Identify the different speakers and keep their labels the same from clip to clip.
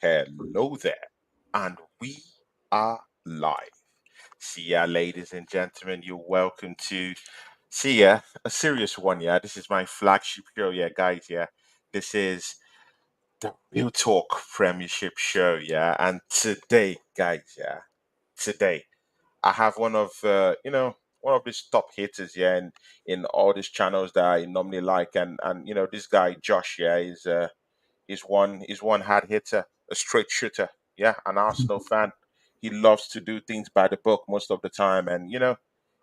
Speaker 1: Hello there, and we are live. See ya, ladies and gentlemen. You're welcome to see ya, a serious one. Yeah, this is my flagship show. Yeah, guys. Yeah, this is the Real Talk Premiership show. Yeah, and today, guys. Yeah, today I have one of one of these top hitters. Yeah, in all these channels that I normally like, and this guy Josh. Yeah, is one hard hitter, a straight shooter. Yeah, an Arsenal fan. He loves to do things by the book most of the time, and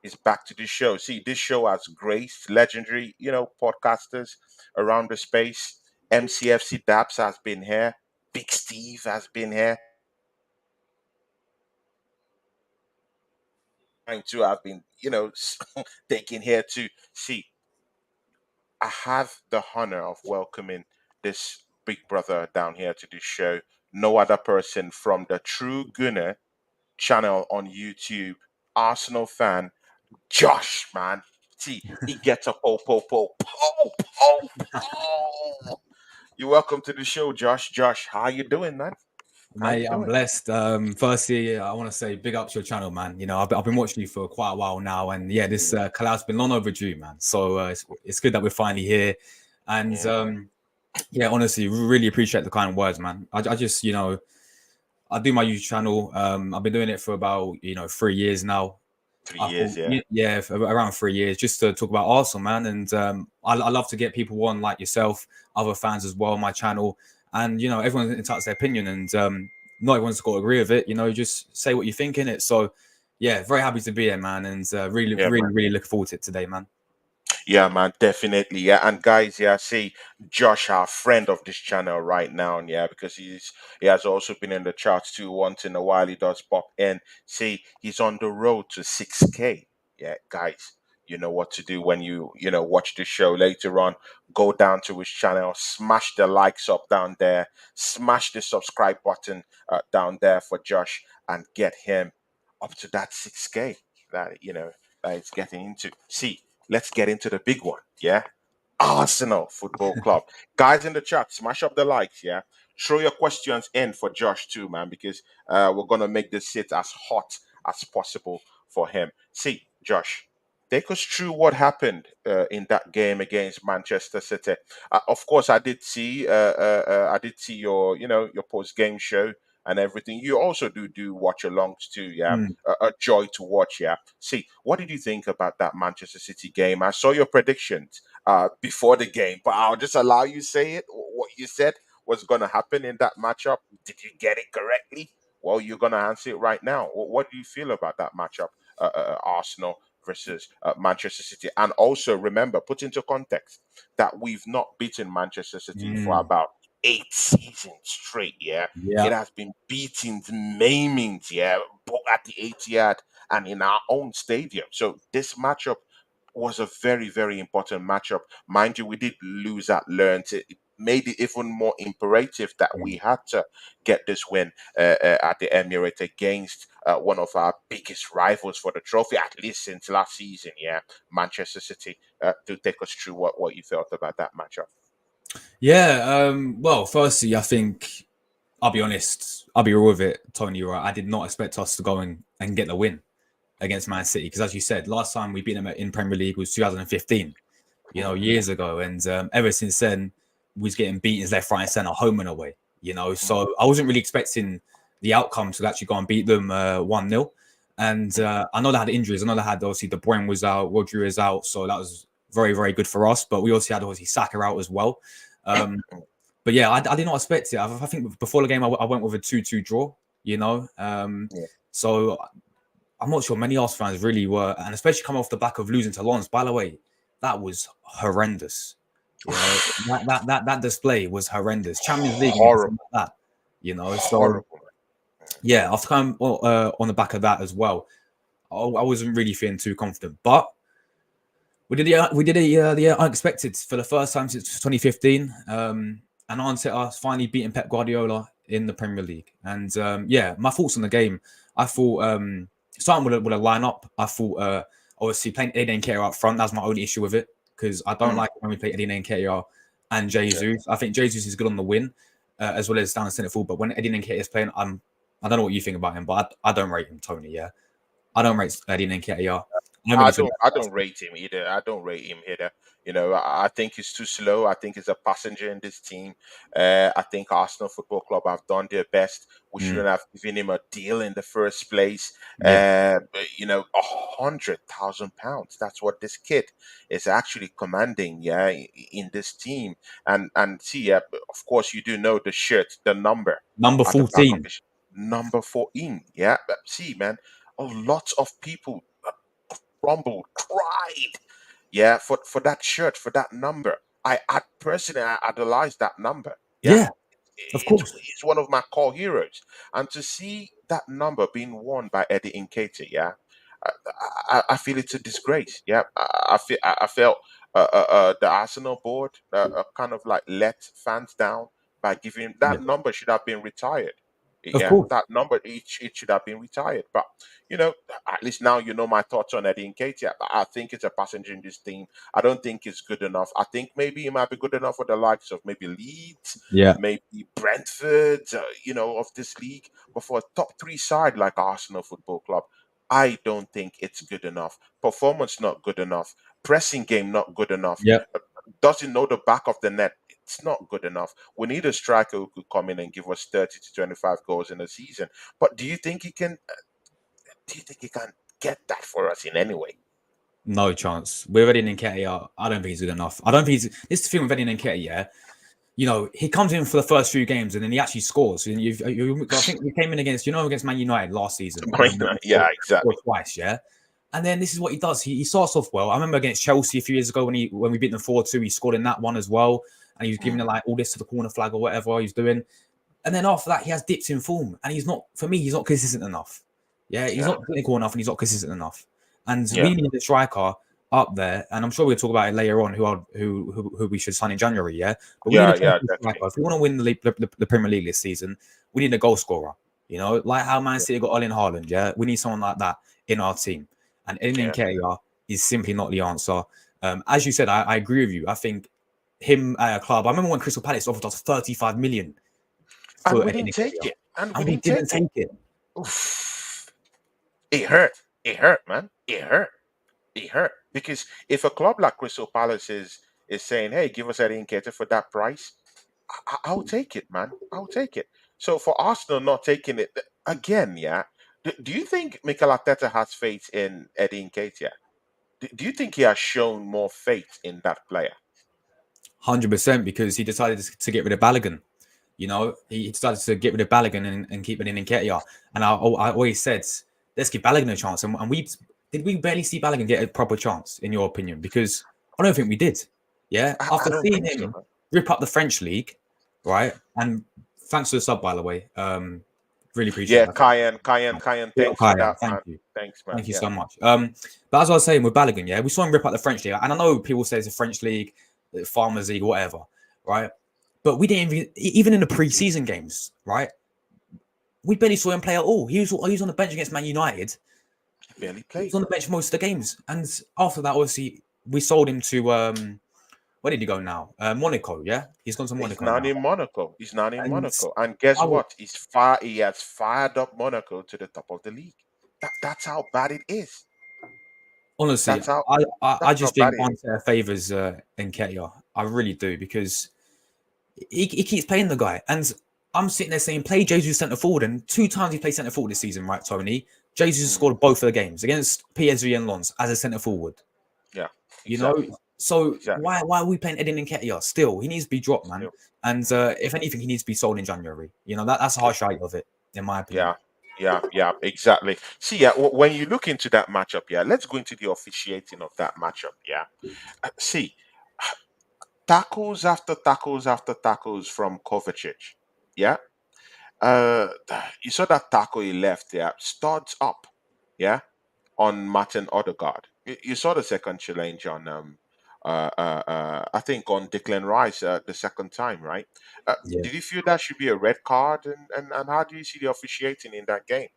Speaker 1: he's back to this show. See, this show has graced legendary, podcasters around the space. MCFC Daps has been here. Big Steve has been here. Mine too. I've been, taken here to see. I have the honor of welcoming this big brother down here to this show. No other person from the TrueGooner channel on YouTube, Arsenal fan, Josh, man. See, he gets a po. You're welcome to the show, Josh. Josh, how you doing, man? How you
Speaker 2: Mate, I'm
Speaker 1: doing?
Speaker 2: blessed. Firstly, I want to say big up to your channel, man. I've been watching you for quite a while now, and yeah, this
Speaker 1: Mm,
Speaker 2: collab's been long overdue, man. So it's good that we're finally here, and
Speaker 1: yeah,
Speaker 2: yeah, honestly, really appreciate the kind words, man. I just I do my YouTube channel. I've been doing it for about 3 years now.
Speaker 1: 3 years, yeah.
Speaker 2: Yeah, for around 3 years, just to talk about Arsenal, man. And I love to get people on like yourself, other fans as well on my channel, and everyone's entitled to their opinion, and not everyone's got to agree with it. Just say what you think in it. So yeah, very happy to be here, man, and really,
Speaker 1: Yeah,
Speaker 2: really,
Speaker 1: man.
Speaker 2: really looking forward to it today, man.
Speaker 1: Yeah, man, definitely. Yeah, and guys, yeah, see Josh, our friend of this channel right now, yeah, because he has also been in the charts too. Once in a while, he does pop in. See, he's on the road to 6K. Yeah, guys, you know what to do when you watch the show later on. Go down to his channel, smash the likes up down there, smash the subscribe button down there for Josh, and get him up to that 6K that that it's getting into. See, let's get into the big one. Yeah. Arsenal Football Club. Guys in the chat, smash up the likes. Yeah. Throw your questions in for Josh too, man, because we're going to make this sit as hot as possible for him. See, Josh, take us through what happened in that game against Manchester City. Of course, I did see your, your post game show and everything. You also do watch alongs too, yeah.
Speaker 2: Mm.
Speaker 1: A joy to watch, yeah. See, what did you think about that Manchester City game? I saw your predictions before the game, but I'll just allow you say it. What you said was going to happen in that matchup. Did you get it correctly? Well, you're going to answer it right now. What do you feel about that matchup, Arsenal versus Manchester City? And also remember, put into context that we've not beaten Manchester City for
Speaker 2: Mm.
Speaker 1: about 8 seasons straight. Yeah,
Speaker 2: Yeah.
Speaker 1: it has been beatings, maimings. Yeah, both at the Etihad and in our own stadium. So this matchup was a very, very important matchup. Mind you, we did lose at Learns. It made it even more imperative that we had to get this win at the Emirates against one of our biggest rivals for the trophy, at least since last season. Yeah, Manchester City. To take us through what you felt about that matchup.
Speaker 2: Yeah. Well, firstly, I think I'll be honest. I'll be real with it, Tony. You're right. I did not expect us to go and get the win against Man City because, as you said, last time we beat them in Premier League was 2015.
Speaker 1: Mm,
Speaker 2: Years ago, and ever since then, we was getting beaten left, right, and center, home and away.
Speaker 1: mm,
Speaker 2: So I wasn't really expecting the outcome to actually go and beat them 1-0. And
Speaker 1: mm,
Speaker 2: I know they had injuries. I know they had obviously De Bruyne was out, Rodri is out, so that was very, very good for us. But we also had obviously Saka out as well. Um,
Speaker 1: mm.
Speaker 2: but yeah, I did not expect it. I think before the game, I went with a 2-2 draw. You know, um,
Speaker 1: Yeah.
Speaker 2: so I'm not sure many Arsenal fans really were, and especially coming off the back of losing to Lens. By the way, that was horrendous. That display was horrendous. Champions League and everything
Speaker 1: Horrible,
Speaker 2: like that. So
Speaker 1: horrible.
Speaker 2: yeah, after coming on the back of that as well, I wasn't really feeling too confident. But we did the unexpected for the first time since 2015. And Arteta finally beating Pep Guardiola in the Premier League. And yeah, my thoughts on the game. I thought starting with a lineup. I thought obviously playing Eddie Nketiah up front. That's my only issue with it because I don't
Speaker 1: Mm,
Speaker 2: like when we play Eddie Nketiah and
Speaker 1: yeah.
Speaker 2: Jesus. I think Jesus is good on the wing. as well as down the centre forward. But when Eddie Nketiah is playing, I don't know what you think about him, but I don't rate him, Tony. Yeah, I don't rate Eddie Nketiah. I don't really feel
Speaker 1: I
Speaker 2: that.
Speaker 1: don't rate him either. I don't rate him either. You know, I think he's too slow. I think he's a passenger in this team. I think Arsenal Football Club have done their best. We
Speaker 2: Mm,
Speaker 1: shouldn't have given him a deal in the first place.
Speaker 2: yeah,
Speaker 1: But, you know, £100,000. That's what this kid is actually commanding. Yeah, in this team. And see, yeah, of course, you do know the shirt, the number
Speaker 2: number
Speaker 1: at the back of
Speaker 2: 14.
Speaker 1: his number 14. Yeah, but see, man, a lot of people rumbled, cried, yeah, for that shirt, for that number. I personally I idolize that number. Yeah,
Speaker 2: Yeah, of
Speaker 1: it's
Speaker 2: course.
Speaker 1: it's one of my core heroes, and to see that number being worn by Eddie Nketiah, yeah, I, I feel it's a disgrace. Yeah, I felt the Arsenal board kind of like let fans down by giving
Speaker 2: Yeah,
Speaker 1: that number should have been retired.
Speaker 2: of
Speaker 1: Yeah,
Speaker 2: course.
Speaker 1: that number it should have been retired. But you know, at least now you know my thoughts on Eddie Nketiah. I think it's a passenger in this team. I don't think it's good enough. I think maybe he might be good enough for the likes of maybe Leeds,
Speaker 2: Yeah,
Speaker 1: maybe Brentford, you know, of this league. But for a top three side like Arsenal Football Club, I don't think it's good enough. Performance not good enough. Pressing game not good enough.
Speaker 2: yeah.
Speaker 1: Uh, Doesn't know the back of the net. It's not good enough. We need a striker who could come in and give us 30 to 25 goals in a season. But do you think he can? Do you think he can get that for us in any way?
Speaker 2: No chance. With Eddie Nketiah, I don't think he's good enough. I don't think he's. This is the thing with Eddie Nketiah. Yeah, you know, he comes in for the first few games and then he actually scores. And I think we came in against, against Man United last season and we
Speaker 1: Yeah,
Speaker 2: scored
Speaker 1: exactly.
Speaker 2: twice, yeah. And then this is what he does. He starts off well. I remember against Chelsea a few years ago when we beat them 4-2, he scored in that one as well. And he was giving
Speaker 1: Mm,
Speaker 2: it like all this to the corner flag or whatever he's doing. And then after that, he has dips in form. And he's not, for me, he's not consistent enough. Yeah, he's
Speaker 1: yeah,
Speaker 2: not clinical enough and he's not consistent enough. And
Speaker 1: yeah,
Speaker 2: we need a striker up there, and I'm sure we'll talk about it later on. Who we should sign in January, yeah. But we need
Speaker 1: yeah,
Speaker 2: a
Speaker 1: yeah,
Speaker 2: top striker
Speaker 1: definitely.
Speaker 2: if we want to win the Premier League this season. We need a goal scorer, like how Man
Speaker 1: Yeah,
Speaker 2: City got Erling Haaland. Yeah, we need someone like that in our team. And Erling
Speaker 1: yeah,
Speaker 2: Nketiah is simply not the answer. As you said, I agree with you. I think him at a club. I remember when Crystal Palace offered us 35 million
Speaker 1: and
Speaker 2: for
Speaker 1: we
Speaker 2: Erling
Speaker 1: didn't take
Speaker 2: Nketiah,
Speaker 1: it. And we
Speaker 2: and we
Speaker 1: didn't
Speaker 2: didn't
Speaker 1: take it.
Speaker 2: take it.
Speaker 1: Oof. It hurt. It hurt, man. It hurt. It hurt because if a club like Crystal Palace is saying, "Hey, give us Eddie Nketiah for that price," I'll take it, man. I'll take it. So for Arsenal not taking it again, yeah. Do you think Mikel Arteta has faith in Eddie Nketiah? Do you think he has shown more faith in that player?
Speaker 2: 100% because he decided to get rid of Balogun. He decided to get rid of Balogun and keep it in Nketiah. And I always said, let's give Balogun a chance. And we barely see Balogun get a proper chance, in your opinion? Because I don't think we did. Yeah.
Speaker 1: I
Speaker 2: After
Speaker 1: don't
Speaker 2: seeing
Speaker 1: think so,
Speaker 2: him
Speaker 1: man.
Speaker 2: rip up the French league, right? And thanks for the sub, by the way. Really appreciate
Speaker 1: Yeah,
Speaker 2: that.
Speaker 1: Cayenne.
Speaker 2: Big up
Speaker 1: Thanks for
Speaker 2: Kaya.
Speaker 1: that,
Speaker 2: Thank
Speaker 1: man.
Speaker 2: you.
Speaker 1: Thanks, man.
Speaker 2: Thank you
Speaker 1: Yeah,
Speaker 2: so much. But as I was saying with Balogun, yeah, we saw him rip up the French league, and I know people say it's a French league, the Farmers League, whatever, right? But we didn't even in the preseason games, right? We barely saw him play at all. He was on the bench against Man United.
Speaker 1: he barely
Speaker 2: He was
Speaker 1: played.
Speaker 2: on the bench most of the games, and after that, obviously, we sold him to where did he go now? Monaco, yeah, he's gone to
Speaker 1: He's
Speaker 2: Monaco
Speaker 1: not
Speaker 2: now,
Speaker 1: in Monaco. He's not in
Speaker 2: and
Speaker 1: Monaco. And guess
Speaker 2: I would
Speaker 1: what? He has fired up Monaco to the top of the league. That's how bad it is.
Speaker 2: honestly,
Speaker 1: That's how
Speaker 2: I
Speaker 1: that's how
Speaker 2: just
Speaker 1: bad
Speaker 2: think
Speaker 1: it is.
Speaker 2: Monte favors Nketiah. I really do because he keeps playing the guy. And I'm sitting there saying, play Jesus centre forward. And 2 times he played centre forward this season, right, Tony? Jesus
Speaker 1: Mm,
Speaker 2: scored both of the games against PSV and Lens as a centre forward.
Speaker 1: yeah,
Speaker 2: You know,
Speaker 1: exactly.
Speaker 2: so
Speaker 1: Exactly.
Speaker 2: why are we playing Edin Nketiah still? He needs to be dropped, man.
Speaker 1: Still.
Speaker 2: And
Speaker 1: Mm,
Speaker 2: if anything, he needs to be sold in January. That's a harsh height of it, in my opinion.
Speaker 1: yeah. Yeah, exactly. See, yeah, when you look into that matchup, yeah, let's go into the officiating of that matchup, yeah. See, tackles after tackles after tackles from Kovacic, yeah. Uh, you saw that tackle he left, yeah, studs up, yeah, on Martin Odegaard. You saw the second challenge on I think on Declan Rice the second time, right?
Speaker 2: Yeah.
Speaker 1: Did you feel that should be a red card, and how do you see the officiating in that game?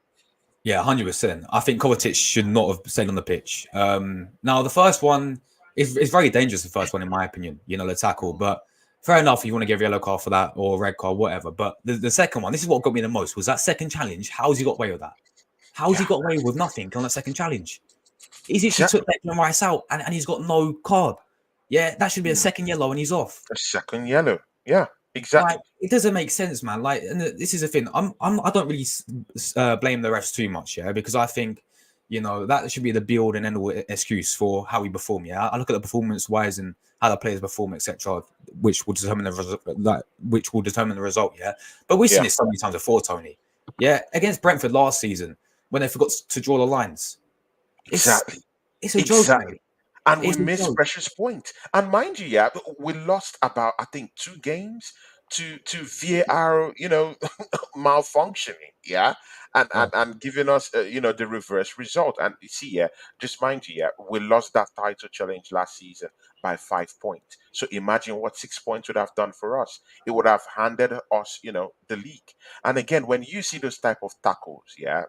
Speaker 2: Yeah, 100%. I think Kovacic should not have stayed on the pitch. Now, the first one is very dangerous, the first one, in my opinion, the tackle. But Fair enough, you want to give a yellow card for that or a red card, whatever. But the second one, this is what got me the most, was that second challenge. How's he got away with that? How's he
Speaker 1: Yeah,
Speaker 2: got away with nothing on that second challenge? He's actually took
Speaker 1: exactly.
Speaker 2: Declan Rice out and he's got no card. Yeah, that should be a
Speaker 1: Mm.
Speaker 2: second yellow and he's off.
Speaker 1: A second yellow. Yeah,
Speaker 2: Like
Speaker 1: exactly.
Speaker 2: it doesn't make sense, man. Like, and this is the thing. I don't really blame the refs too much, yeah, because I think, that should be the build and end all excuse for how we perform. Yeah, I look at the performance wise and how the players perform, etc., which will determine the which will determine the result. Yeah, but we've seen
Speaker 1: Yeah,
Speaker 2: it so many times before, Tony. Yeah, against Brentford last season when they forgot to draw the lines. It's
Speaker 1: exactly.
Speaker 2: it's a joke, mate.
Speaker 1: Exactly. And we
Speaker 2: It's a
Speaker 1: missed
Speaker 2: joke.
Speaker 1: precious points. And mind you, yeah, we lost about I think 2 games to VAR, malfunctioning, yeah,
Speaker 2: Oh,
Speaker 1: and giving us the reverse result. And you see, yeah, just mind you, yeah, we lost that title challenge last season by 5 points. So imagine what 6 points would have done for us. It would have handed us, the league. And again, when you see those type of tackles, yeah,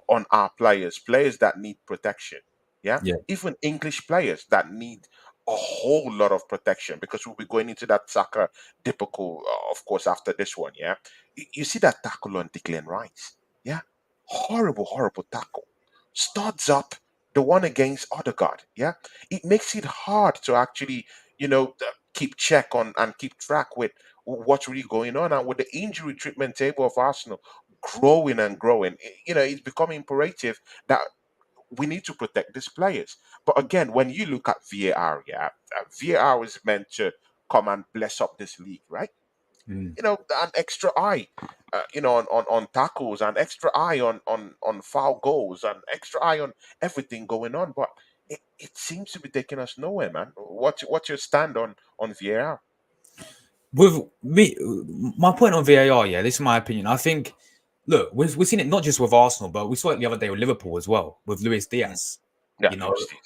Speaker 1: on our players that need protection. Yeah,
Speaker 2: yeah.
Speaker 1: even English players that need a whole lot of protection because we'll be going into that Saka typical, of course, after this one. Yeah, you see that tackle on Declan Rice. Yeah, horrible, horrible tackle. Studs up the one against Odegaard. Yeah, it makes it hard to actually, keep check on and keep track with what's really going on. And with the injury treatment table of Arsenal growing and growing, it's becoming imperative that we need to protect these players. But again, when you look at VAR, yeah, VAR is meant to come and bless up this league, right?
Speaker 2: Mm.
Speaker 1: An extra eye, on tackles, an extra eye on foul goals, an extra eye on everything going on. But it seems to be taking us nowhere, man. What's your stand on VAR?
Speaker 2: With me, my point on VAR, yeah, this is my opinion. I think, look, we've seen it not just with Arsenal, but we saw it the other day with Liverpool as well, with Luis
Speaker 1: Mm.
Speaker 2: Diaz.
Speaker 1: Yeah,
Speaker 2: You know,
Speaker 1: Luis Diaz.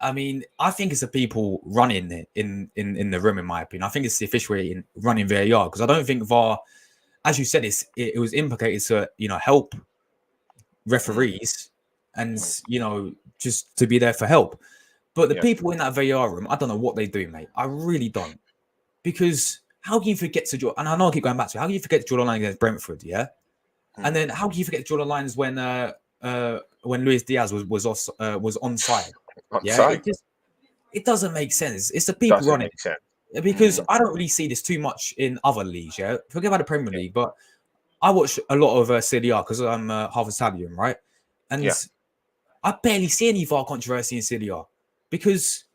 Speaker 2: I mean, I think it's the people running it in the room, in my opinion. I think it's the officiating running VAR because I don't think VAR, as you said, it was implicated to help
Speaker 1: Mm,
Speaker 2: referees and
Speaker 1: mm,
Speaker 2: just to be there for help. But the
Speaker 1: yeah.
Speaker 2: people in that VAR room, I don't know what they do, mate. I really don't. Because how can you forget to draw? And I know I keep going back to it. How can you forget to draw the line against Brentford? Yeah, and
Speaker 1: Mm.
Speaker 2: then how can you forget to draw the lines when Luis Diaz was onside?
Speaker 1: On
Speaker 2: Yeah,
Speaker 1: side
Speaker 2: it doesn't make sense. It's the people
Speaker 1: doesn't
Speaker 2: running
Speaker 1: make sense.
Speaker 2: because
Speaker 1: Mm,
Speaker 2: I don't really see this too much in other leagues. Yeah, forget about the Premier
Speaker 1: yeah,
Speaker 2: League, but I watch a lot of Serie A because I'm half Italian, right? And
Speaker 1: yeah.
Speaker 2: I barely see any VAR controversy in Serie A because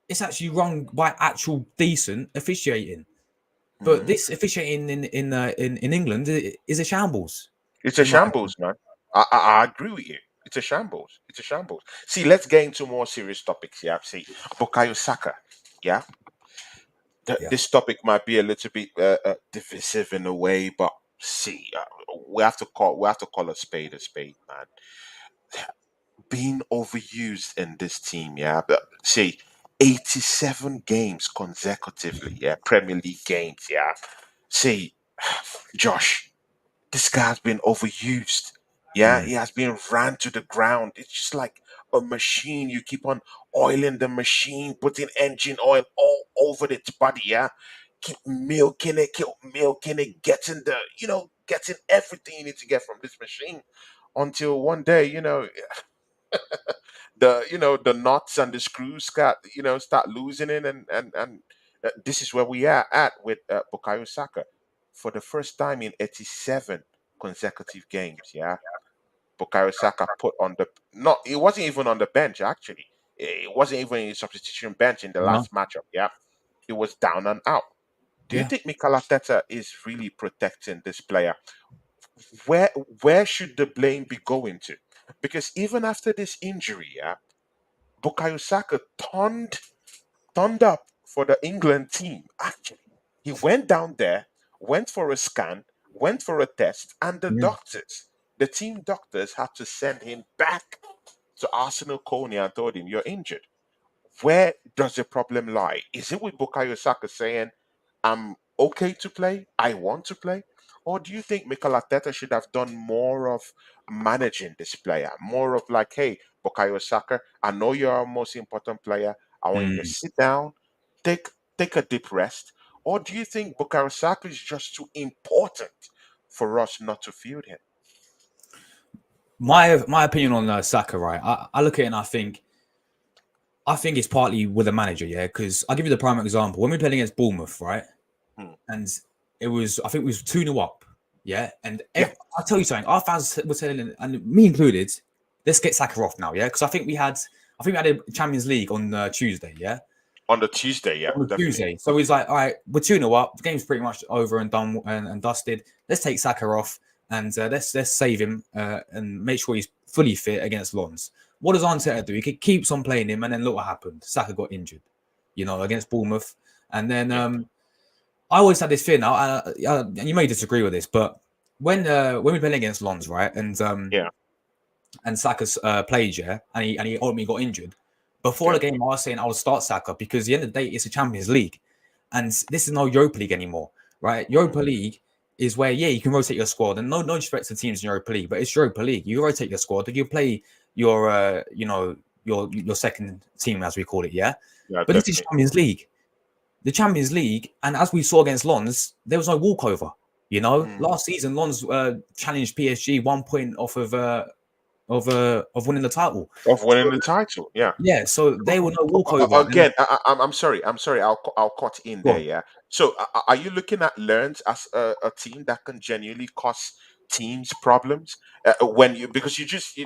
Speaker 2: it's actually run by actual decent officiating. But
Speaker 1: Mm.
Speaker 2: this officiating in England is a shambles,
Speaker 1: It's a
Speaker 2: in my opinion.
Speaker 1: shambles, man. I agree with you. It's a shambles. It's a shambles. See, let's get into more serious topics. Yeah, see, Bukayo Saka. Yeah,
Speaker 2: Yeah.
Speaker 1: this topic might be a little bit divisive in a way, but see, we have to call a spade, man. Being overused in this team, yeah. But see, 87 games consecutively, yeah, Premier League games, yeah. See, Josh, this guy's been overused. Yeah,
Speaker 2: Mm.
Speaker 1: he has been ran to the ground. It's just like a machine. You keep on oiling the machine, putting engine oil all over its body. Yeah, keep milking it, getting everything you need to get from this machine until one day, the knots and the screws start losing it, and this is where we are at with Bukayo Saka for the first time in 87 consecutive games. Yeah, Bukayo Saka put on the not it wasn't even on the bench actually. It wasn't even in substitution bench in the
Speaker 2: No.
Speaker 1: last matchup. Yeah, it was down and out. Do you
Speaker 2: Yeah.
Speaker 1: think Mikel Arteta is really protecting this player? Where where should the blame be going to? Because even after this injury, yeah, Bukayo Saka turned up for the England team. Actually, he went down there, went for a scan, went for a test, and
Speaker 2: Yeah.
Speaker 1: the team doctors had to send him back to Arsenal Coney and told him, "You're injured." Where does the problem lie? Is it with Bukayo Saka saying, "I'm okay to play, I want to play"? Or do you think Mikel Arteta should have done more of managing this player? More of like, hey, Bukayo Saka, I know you're our most important player. I want you to
Speaker 2: Mm.
Speaker 1: sit down, take take a deep rest. or do you think Bukayo Saka is just too important for us not to field him?
Speaker 2: My opinion on Saka, right? I look at it and I think it's partly with the manager, yeah. Because I'll give you the prime example. When we played against Bournemouth, right,
Speaker 1: Hmm.
Speaker 2: and it was I think it was 2-0 up, yeah. And
Speaker 1: Yeah,
Speaker 2: I'll tell you something. Our fans were telling, and me included, let's get Saka off now, yeah. Because I think we had a Champions League on Tuesday, yeah.
Speaker 1: on the Tuesday, yeah,
Speaker 2: On the
Speaker 1: definitely.
Speaker 2: Tuesday. So he's like, all right, we're 2-0 up. The game's pretty much over and done and dusted. Let's take Saka off and let's save him and make sure he's fully fit against Lons. What does Arteta do? He keeps on playing him, and then look what happened. Saka got injured, against Bournemouth. And then
Speaker 1: Yeah,
Speaker 2: I always had this fear. Now, and you may disagree with this, but when we played against Lons, right,
Speaker 1: yeah,
Speaker 2: and Saka's played, yeah, and he ultimately got injured. Before
Speaker 1: yeah,
Speaker 2: the game, I was saying I would start Saka because at the end of the day, it's a Champions League, and this is no Europa League anymore, right?
Speaker 1: mm,
Speaker 2: Europa League is where you can rotate your squad, and no disrespect to teams in Europa League, but it's Europa League. You rotate your squad, you play your your second team as we call it, yeah.
Speaker 1: yeah,
Speaker 2: But this is
Speaker 1: definitely.
Speaker 2: Champions League, the Champions League, and as we saw against Lons, there was no walkover.
Speaker 1: Mm.
Speaker 2: Last season, Lons challenged PSG 1 point off of winning the title.
Speaker 1: Of
Speaker 2: So,
Speaker 1: winning the title, yeah.
Speaker 2: yeah, so they were no walkover. And
Speaker 1: Again, I'm sorry. I'm sorry. I'll cut in
Speaker 2: go
Speaker 1: there.
Speaker 2: on.
Speaker 1: Yeah. So, are you looking at Learns as a team that can genuinely cause teams problems when you because you just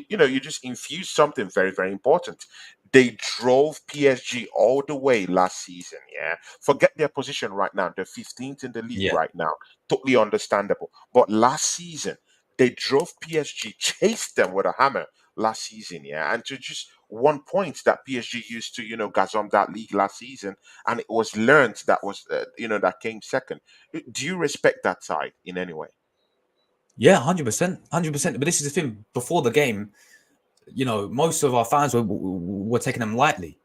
Speaker 1: infused something very very important. They drove PSG all the way last season. Yeah. Forget their position right now. They're 15th in the league
Speaker 2: Yeah,
Speaker 1: right now. Totally understandable. But last season they drove PSG, chased them with a hammer last season, yeah, and to just 1 point that PSG used to, gazum that league last season, and it was learned that was, that came second. Do you respect that side in any way?
Speaker 2: yeah, 100%, 100%. But this is the thing. Before the game, most of our fans were taking them lightly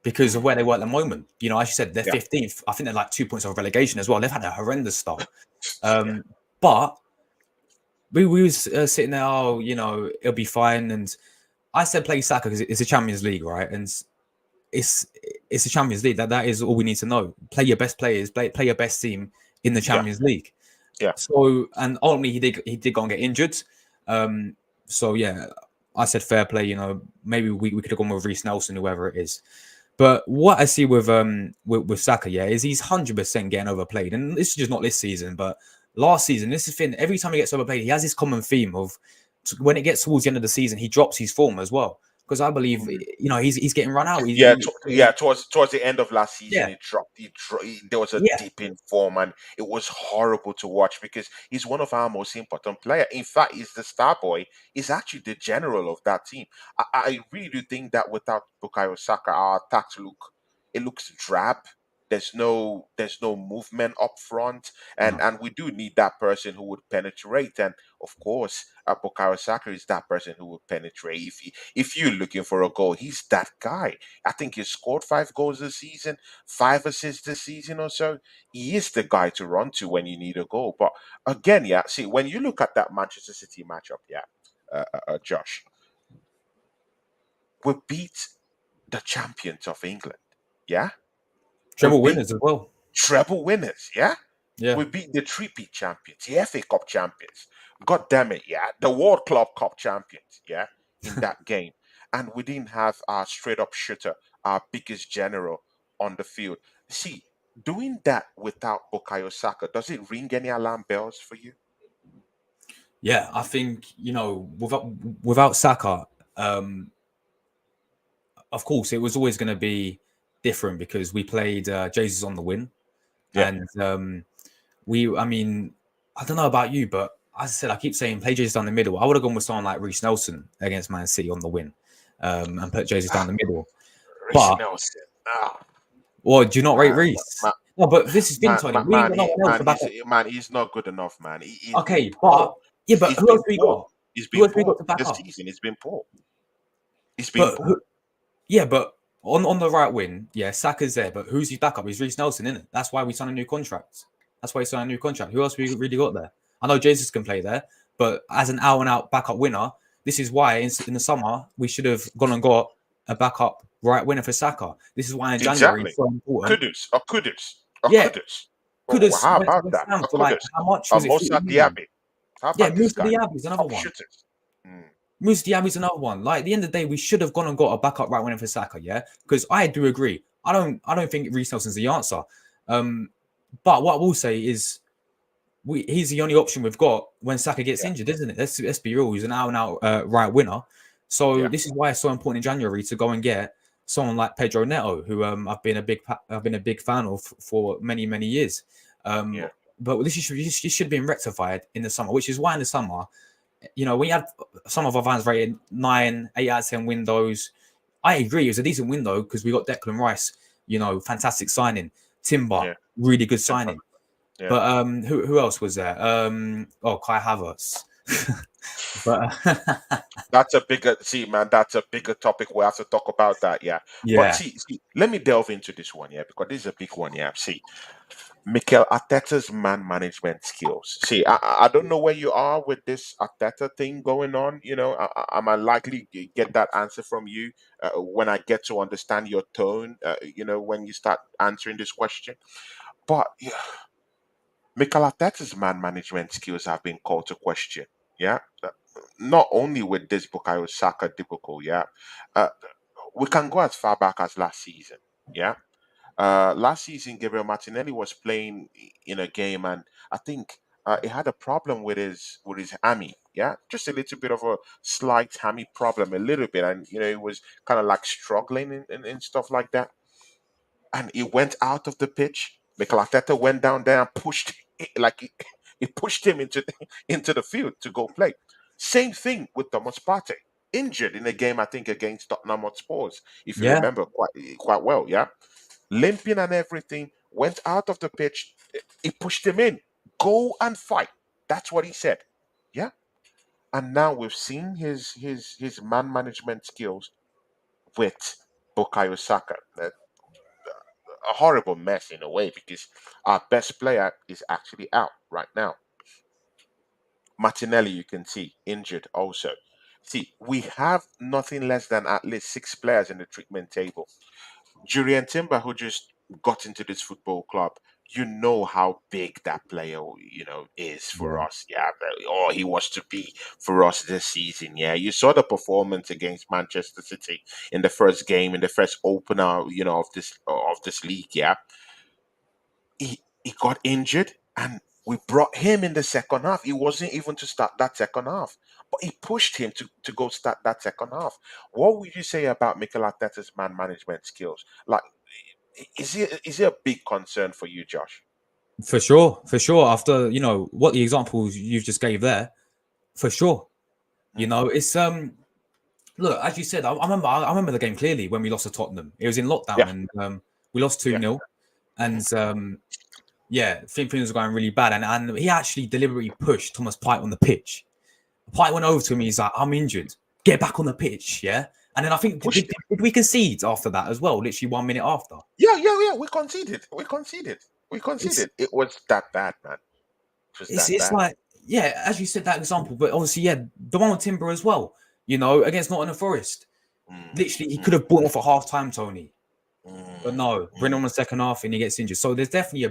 Speaker 2: because of
Speaker 1: Mm,
Speaker 2: where they were at the moment. As you said, they're
Speaker 1: yeah,
Speaker 2: 15th. I think they're like 2 points of relegation as well. They've had a horrendous start.
Speaker 1: yeah,
Speaker 2: But we was sitting there, oh, it'll be fine. And I said play Saka because it's a Champions League, right? And it's it's a Champions League. That is all we need to know. Play your best players, play your best team in the
Speaker 1: yeah,
Speaker 2: Champions League.
Speaker 1: yeah.
Speaker 2: So and ultimately he did go and get injured. Um, so yeah, I said fair play. Maybe we could have gone with Reece Nelson, whoever it is. But what I see with Saka, yeah, is he's 100% getting overplayed, and this is just not this season, but last season. This is the thing. Every time he gets overplayed, he has this common theme of when it gets towards the end of the season, he drops his form as well. Because I believe,
Speaker 1: Mm.
Speaker 2: he's getting run out.
Speaker 1: Yeah, yeah. Towards the end of last season,
Speaker 2: Yeah,
Speaker 1: it dropped. There was a
Speaker 2: yeah,
Speaker 1: dip in form, and it was horrible to watch because he's one of our most important player. In fact, he's the star boy. He's actually the general of that team. I really do think that without Bukayo Saka, our attacks looks drab. There's no movement up front, and
Speaker 2: no,
Speaker 1: we do need that person who would penetrate. And of course, Bukayo Saka is that person who would penetrate. If you're looking for a goal, he's that guy. I think he scored 5 goals this season, 5 assists this season or so. He is the guy to run to when you need a goal. But again, yeah, see, when you look at that Manchester City matchup, yeah, Josh, we beat the champions of England. Yeah, we
Speaker 2: treble
Speaker 1: beat
Speaker 2: winners as well.
Speaker 1: treble winners. Yeah,
Speaker 2: Yeah,
Speaker 1: we beat the three-peat champions, the FA Cup champions. God damn it, yeah, the World Club Cup champions. Yeah, in that game, and we didn't have our straight-up shooter, our biggest general on the field. See, doing that without Bukayo Saka, does it ring any alarm bells for you?
Speaker 2: yeah. I think without Saka, um, of course, it was always going to be different because we played Jesus on the win,
Speaker 1: Yeah,
Speaker 2: and I mean, I don't know about you, but as I said, I keep saying play Jesus down the middle. I would have gone with someone like Reece Nelson against Man City on the win, and put Jesus down
Speaker 1: ah,
Speaker 2: the middle.
Speaker 1: Reece
Speaker 2: But
Speaker 1: Nelson. Ah,
Speaker 2: or do you not rate
Speaker 1: man,
Speaker 2: Reece? No, but this is been Tony. We ain't got no one else to back up.
Speaker 1: he's not good enough, man. He's been
Speaker 2: Okay,
Speaker 1: poor.
Speaker 2: but yeah, but
Speaker 1: He's
Speaker 2: who else
Speaker 1: been
Speaker 2: we
Speaker 1: poor.
Speaker 2: got?
Speaker 1: He's
Speaker 2: Who
Speaker 1: been
Speaker 2: else we
Speaker 1: poor
Speaker 2: got to back
Speaker 1: this
Speaker 2: up?
Speaker 1: season. He's been poor. He's been
Speaker 2: But
Speaker 1: poor.
Speaker 2: yeah, but on the right wing, yeah, Saka's there, but who's his backup? He's Reece Nelson, isn't it? That's why we signed a new contract. That's why he signed a new contract. Who else we really got there? I know Jesus can play there, but as an out and out backup winner, this is why in the summer we should have gone and got a backup right winner for Saka. This is why in January
Speaker 1: Exactly.
Speaker 2: it's so important.
Speaker 1: Kudus or Kudus or
Speaker 2: Yeah,
Speaker 1: Kudus.
Speaker 2: Could have
Speaker 1: How
Speaker 2: went to
Speaker 1: about
Speaker 2: West
Speaker 1: that?
Speaker 2: Ham
Speaker 1: A
Speaker 2: for like
Speaker 1: Kudus.
Speaker 2: how much
Speaker 1: A
Speaker 2: was it?
Speaker 1: Musa
Speaker 2: 40 million.
Speaker 1: Diaby. How
Speaker 2: Yeah,
Speaker 1: about this
Speaker 2: Musa
Speaker 1: guy?
Speaker 2: Diaby is another
Speaker 1: Top
Speaker 2: one.
Speaker 1: shooters. Mm,
Speaker 2: Musa Diaby is another one. Like at the end of the day, we should have gone and got a backup right winger for Saka. Yeah, because I do agree. I don't think Reece Nelson's the answer. Um, but what I will say is he's the only option we've got when Saka gets
Speaker 1: yeah,
Speaker 2: injured, isn't it? Let's be real. He's an out and out right winner. So
Speaker 1: yeah,
Speaker 2: this is why it's so important in January to go and get someone like Pedro Neto, who I've been a big fan of for many years. Um,
Speaker 1: yeah,
Speaker 2: but this should have been rectified in the summer, which is why in the summer, when you had some of our fans rated 9, 8 out of 10 windows, I agree it was a decent window because we got Declan Rice, fantastic signing. Timber,
Speaker 1: yeah.
Speaker 2: really good
Speaker 1: Simple.
Speaker 2: signing.
Speaker 1: Yeah.
Speaker 2: But who else was there? Kai Havertz. but
Speaker 1: That's a bigger see, man. That's a bigger topic. We have to talk about that, yeah. But
Speaker 2: yeah,
Speaker 1: see, let me delve into this one, yeah, because this is a big one, yeah. See, Mikel Arteta's man management skills. See, I don't know where you are with this Arteta thing going on. I might likely get that answer from you when I get to understand your tone. When you start answering this question. But yeah, Mikel Arteta's man management skills have been called to question. Yeah, not only with this Bukayo Saka debacle. Yeah, uh, we can go as far back as last season. Yeah, last season Gabriel Martinelli was playing in a game, and I think he had a problem with his hammy. Yeah, just a little bit of a slight hammy problem, a little bit, and he was kind of like struggling and stuff like that, and he went out of the pitch. Mikel Arteta went down there and pushed, like he pushed him into into the field to go play. Same thing with Thomas Partey, injured in a game I think against Tottenham Hotspurs, if you
Speaker 2: yeah,
Speaker 1: remember quite well. Yeah, limping and everything, went out of the pitch. He pushed him in. Go and fight. That's what he said. Yeah, and now we've seen his man management skills with Bukayo Saka. A horrible mess in a way because our best player is actually out right now. Martinelli, you can see, injured also. See, we have nothing less than at least 6 players in the treatment table. Julian Timber, who just got into this football club, you know how big that player, is for
Speaker 2: yeah,
Speaker 1: us. Yeah, or he was to be for us this season. Yeah, you saw the performance against Manchester City in the first game, in the first opener, of this league. Yeah, he got injured and we brought him in the second half. He wasn't even to start that second half, but he pushed him to go start that second half. What would you say about Mikel Arteta's man management skills? Like, is it a big concern for you, Josh?
Speaker 2: for sure, for sure. After what the examples you've just gave there, for sure.
Speaker 1: Mm,
Speaker 2: It's look, as you said, I remember the game clearly when we lost to Tottenham. It was in lockdown
Speaker 1: yeah,
Speaker 2: and we lost two
Speaker 1: yeah,
Speaker 2: 0
Speaker 1: hmm
Speaker 2: and yeah, things were going really bad, and he actually deliberately pushed Thomas Pite on the pitch. Pite went over to him. He's like, "I'm injured. Get back on the pitch." Yeah, and then I think
Speaker 1: pushed him.
Speaker 2: did we concede after that as well? Literally 1 minute after.
Speaker 1: Yeah, yeah, yeah. We conceded. We conceded. We
Speaker 2: It's
Speaker 1: conceded. It was that bad, man. It was
Speaker 2: it's
Speaker 1: that
Speaker 2: it's
Speaker 1: bad.
Speaker 2: like yeah, as you said that example, but obviously yeah, the one with Timber as well. Against Nottingham Forest.
Speaker 1: Mm,
Speaker 2: Literally, he could
Speaker 1: mm,
Speaker 2: have bought him off at half time, Tony. But
Speaker 1: mm,
Speaker 2: no, bring him
Speaker 1: mm.
Speaker 2: on the second half and he gets injured. So there's definitely a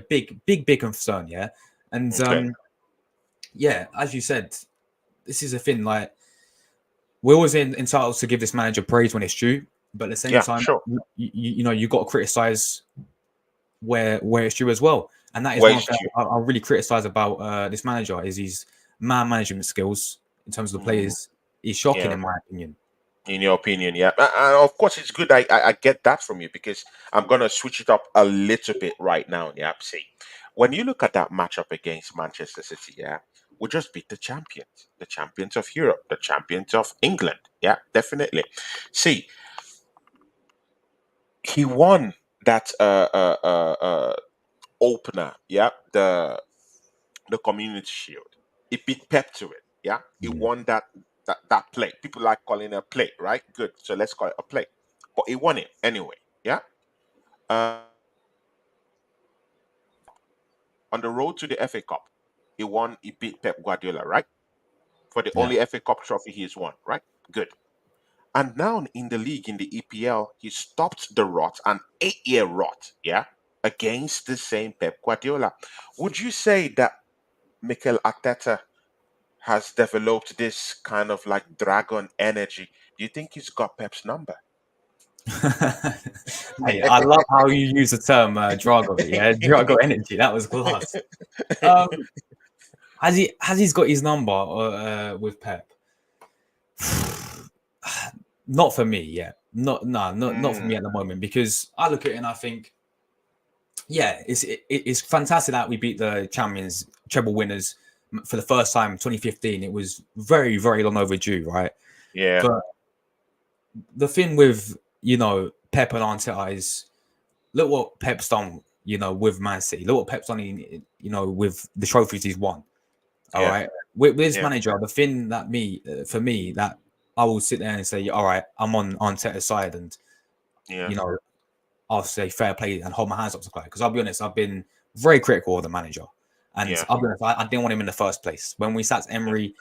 Speaker 2: big concern, yeah. And
Speaker 1: Okay.
Speaker 2: yeah, as you said, this is a thing. Like we're always entitled to give this manager praise when it's due, but at the same
Speaker 1: Yeah,
Speaker 2: time,
Speaker 1: sure.
Speaker 2: you got to criticize where it's due as well. And that is one thing
Speaker 1: Waste you.
Speaker 2: I really criticize about this manager is his man management skills in terms of the
Speaker 1: Mm,
Speaker 2: players. Is shocking
Speaker 1: yeah.
Speaker 2: in my opinion.
Speaker 1: In your opinion, yeah. And of course, it's good. I get that from you because I'm gonna switch it up a little bit right now. Yeah, see, when you look at that matchup against Manchester City, yeah, we just beat the champions of Europe, the champions of England. Yeah, definitely. See, he won that opener. Yeah, the Community Shield. He beat Pep to it. Yeah, he
Speaker 2: Mm.
Speaker 1: won that play. People like calling it a play, right? Good. So let's call it a play. But he won it anyway. Yeah. Uh, on the road to the FA Cup, he won. He beat Pep Guardiola, right? For the
Speaker 2: Yeah,
Speaker 1: only FA Cup trophy he's won, right? Good. And now in the league, in the EPL, he stopped the rot, an 8-year rot. Yeah. against the same Pep Guardiola. Would you say that Mikel Arteta has developed this kind of like dragon energy? Do you think he's got Pep's number?
Speaker 2: Hey, I love how you use the term Drago. Yeah, Drago energy. That was class. Um, has he's got his number with Pep? Not for me yet. Not for me
Speaker 1: Mm,
Speaker 2: at the moment because I look at it and I think, yeah, it's fantastic that we beat the champions, treble winners for the first time, 2015. It was very very long overdue, right?
Speaker 1: yeah,
Speaker 2: But the thing with Pep and Arteta is look what Pep's done, with Man City. Look what Pep's done, with the trophies he's won. All
Speaker 1: yeah,
Speaker 2: right, with this
Speaker 1: yeah,
Speaker 2: manager, the thing that for me that I will sit there and say, all right, I'm on Arteta's side, and
Speaker 1: yeah,
Speaker 2: you know I'll say fair play and hold my hands up to Clay because I'll be honest, I've been very critical of the manager, and
Speaker 1: yeah,
Speaker 2: I'll be honest, I didn't want him in the first place when we sat
Speaker 1: yeah,
Speaker 2: Emery.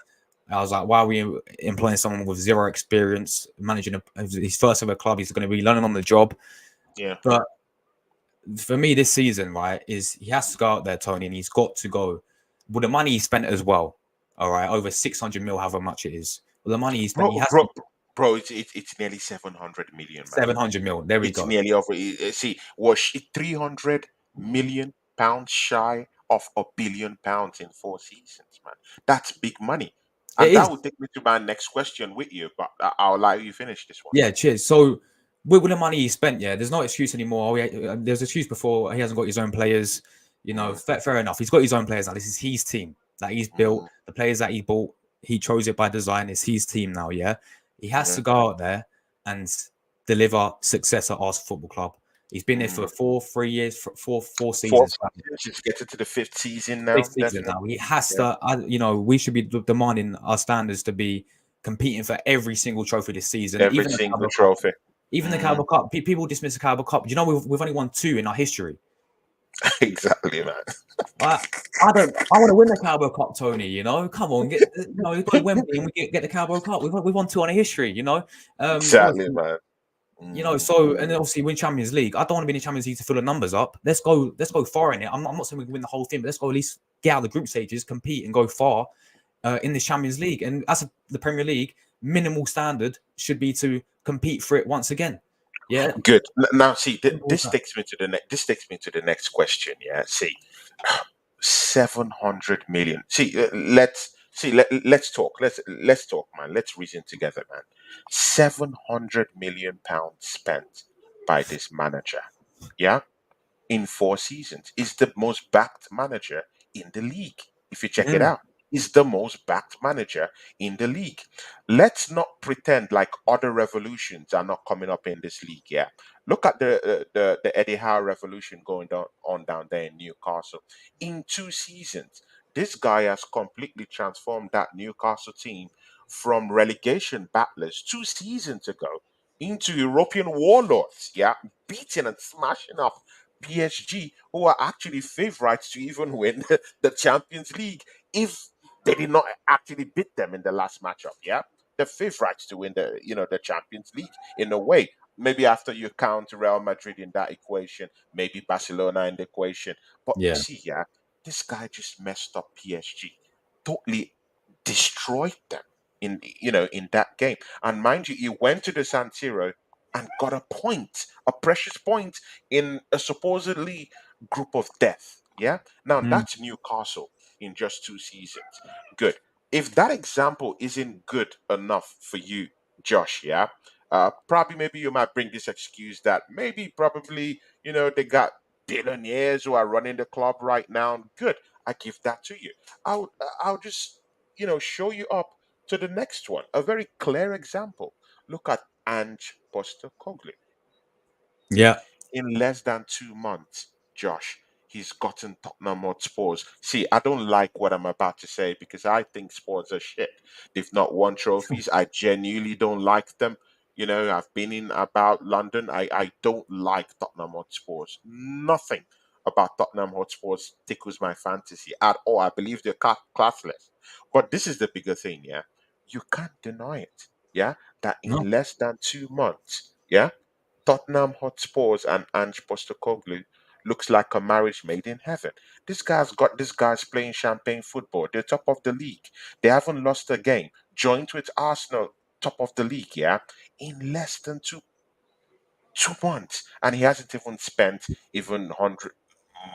Speaker 2: I was like, why are we employing someone with zero experience managing his first ever club? He's going to be learning on the job.
Speaker 1: yeah.
Speaker 2: But for me, this season, right, is he has to go out there, Tony, and he's got to go with the money he spent as well. All right, over 600 mil, however much it is. Well, the money he spent, he
Speaker 1: Bro,
Speaker 2: has
Speaker 1: bro, bro, it's nearly 700 million, man.
Speaker 2: 700 mil. There we
Speaker 1: It's
Speaker 2: go.
Speaker 1: nearly over. See, was she 300 million pounds shy of £1 billion in 4 seasons, man? That's big money.
Speaker 2: It
Speaker 1: And that
Speaker 2: is.
Speaker 1: would take me to my next question with you, but I'll allow you finish this one.
Speaker 2: Yeah, cheers. So with the money he spent, yeah, there's no excuse anymore. There's excuse before he hasn't got his own players.
Speaker 1: Mm,
Speaker 2: Fair enough. He's got his own players now. This is his team that he's built.
Speaker 1: mm,
Speaker 2: The players that he bought, he chose it by design. It's his team now. Yeah, he has
Speaker 1: yeah,
Speaker 2: to go out there and deliver success at Arsenal Football Club. He's been there for
Speaker 1: mm.
Speaker 2: 4 3 years, four
Speaker 1: Four
Speaker 2: seasons.
Speaker 1: seasons, she's getting to the fifth season
Speaker 2: Fifth
Speaker 1: now,
Speaker 2: season
Speaker 1: definitely.
Speaker 2: now. He has
Speaker 1: Yeah.
Speaker 2: to. We should be demanding our standards to be competing for every single trophy this season,
Speaker 1: Every
Speaker 2: even the
Speaker 1: single
Speaker 2: Carabao Cup.
Speaker 1: trophy.
Speaker 2: Even the
Speaker 1: Mm,
Speaker 2: Carabao Cup, people dismiss the Carabao Cup. You know, we've only won two in our history.
Speaker 1: exactly, man.
Speaker 2: I, I don't. I want to win the Carabao Cup, Tony. Come on, we go to Wembley and we get the Carabao Cup. We've won two in our history.
Speaker 1: Exactly,
Speaker 2: Obviously,
Speaker 1: man.
Speaker 2: so and then obviously win Champions League. I don't want to be in the Champions League to fill the numbers up. Let's go far in it. I'm not saying we can win the whole thing, but let's go at least get out of the group stages, compete, and go far in the Champions League. And as the Premier League, minimal standard should be to compete for it once again. Yeah,
Speaker 1: Good. Now, see,
Speaker 2: simple as that.
Speaker 1: this takes me to the next question. Yeah. See, 700 million. See, let's talk. Let's talk, man. Let's reason together, man. 700 million pounds spent by this manager. Yeah, in 4 seasons. Is the most backed manager in the league. If you check it
Speaker 2: Yeah.
Speaker 1: out, is the most backed manager in the league. Let's not pretend like other revolutions are not coming up in this league. Yeah, look at the Eddie Howe revolution going down there in Newcastle. In 2 seasons, this guy has completely transformed that Newcastle team from relegation battlers 2 seasons ago into European warlords. Yeah, beating and smashing up PSG, who are actually favourites to even win the Champions League if they did not actually beat them in the last matchup. Yeah, the favourites to win the Champions League in a way. Maybe after you count Real Madrid in that equation, maybe Barcelona in the equation. But you
Speaker 2: Yeah.
Speaker 1: see, yeah, this guy just messed up PSG, totally destroyed them in that game. And mind you, he went to the San Siro and got a point, a precious point in a supposedly group of death. Yeah. Now
Speaker 2: Mm.
Speaker 1: that's Newcastle in just 2 seasons. Good. If that example isn't good enough for you, Josh, yeah, probably maybe you might bring this excuse that maybe probably they got billionaires who are running the club right now. Good. I give that to you. I'll just show you up to the next one. A very clear example. Look at Ange Postecoglou.
Speaker 2: Yeah.
Speaker 1: In less than 2 months, Josh, he's gotten Tottenham Hotspurs. See, I don't like what I'm about to say because I think Spurs are shit. They've not won trophies. I genuinely don't like them. I've been in about London. I don't like Tottenham Hotspurs. Nothing about Tottenham Hotspurs tickles my fantasy at all. I believe they're classless. But this is the bigger thing, yeah. You can't deny it, yeah, that
Speaker 2: No.
Speaker 1: in less than 2 months, yeah, Tottenham Hotspurs and Ange Postecoglou looks like a marriage made in heaven. This guy's got these guys playing champagne football. They're top of the league. They haven't lost a game. Joint with Arsenal, top of the league, yeah, in less than two months, and he hasn't even spent even hundred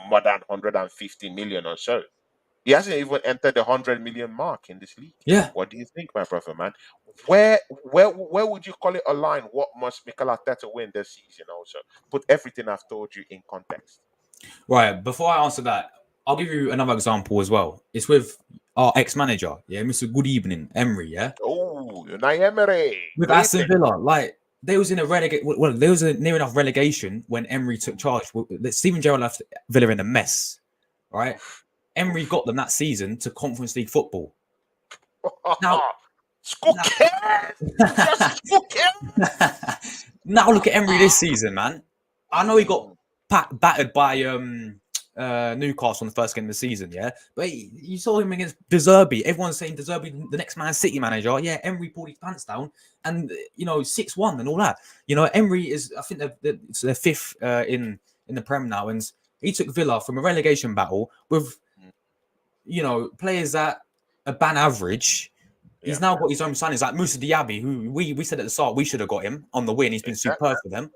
Speaker 1: more than 150 million or so. He hasn't even entered the 100 million mark in this league.
Speaker 2: Yeah.
Speaker 1: What do you think, my brother, man? Where would you call it a line? What must Mikel Arteta win this season? Also, put everything I've told you in context.
Speaker 2: Right. Before I answer that, I'll give you another example as well. It's with our ex-manager, yeah, Mr. Good Evening, Emery, yeah,
Speaker 1: Oh, Unai Emery,
Speaker 2: with
Speaker 1: good
Speaker 2: Aston
Speaker 1: evening.
Speaker 2: Villa. Like they was in a relegate. Well, there was a near enough relegation when Emery took charge. Steven Gerrard left Villa in a mess, right?
Speaker 1: Oof,
Speaker 2: Emery
Speaker 1: oof.
Speaker 2: got them that season to Conference League football. Now, now,
Speaker 1: Skooket, just skooket.
Speaker 2: now look at Emery this season, man. I know he got
Speaker 1: Mm,
Speaker 2: battered by Newcastle in the first game of the season, yeah. But you saw him against De Zerbi. Everyone's saying De Zerbi, the next Man City manager. Yeah, Emery pulled his pants down, and 6-1 and all that. Emery is, I think, it's their fifth in the Prem now, and he took Villa from a relegation battle with
Speaker 1: mm,
Speaker 2: players that are ban average. He's
Speaker 1: yeah,
Speaker 2: now got his own signings like Musa Diaby, who we said at the start we should have got him on the win. He's been
Speaker 1: exactly.
Speaker 2: superb for them. You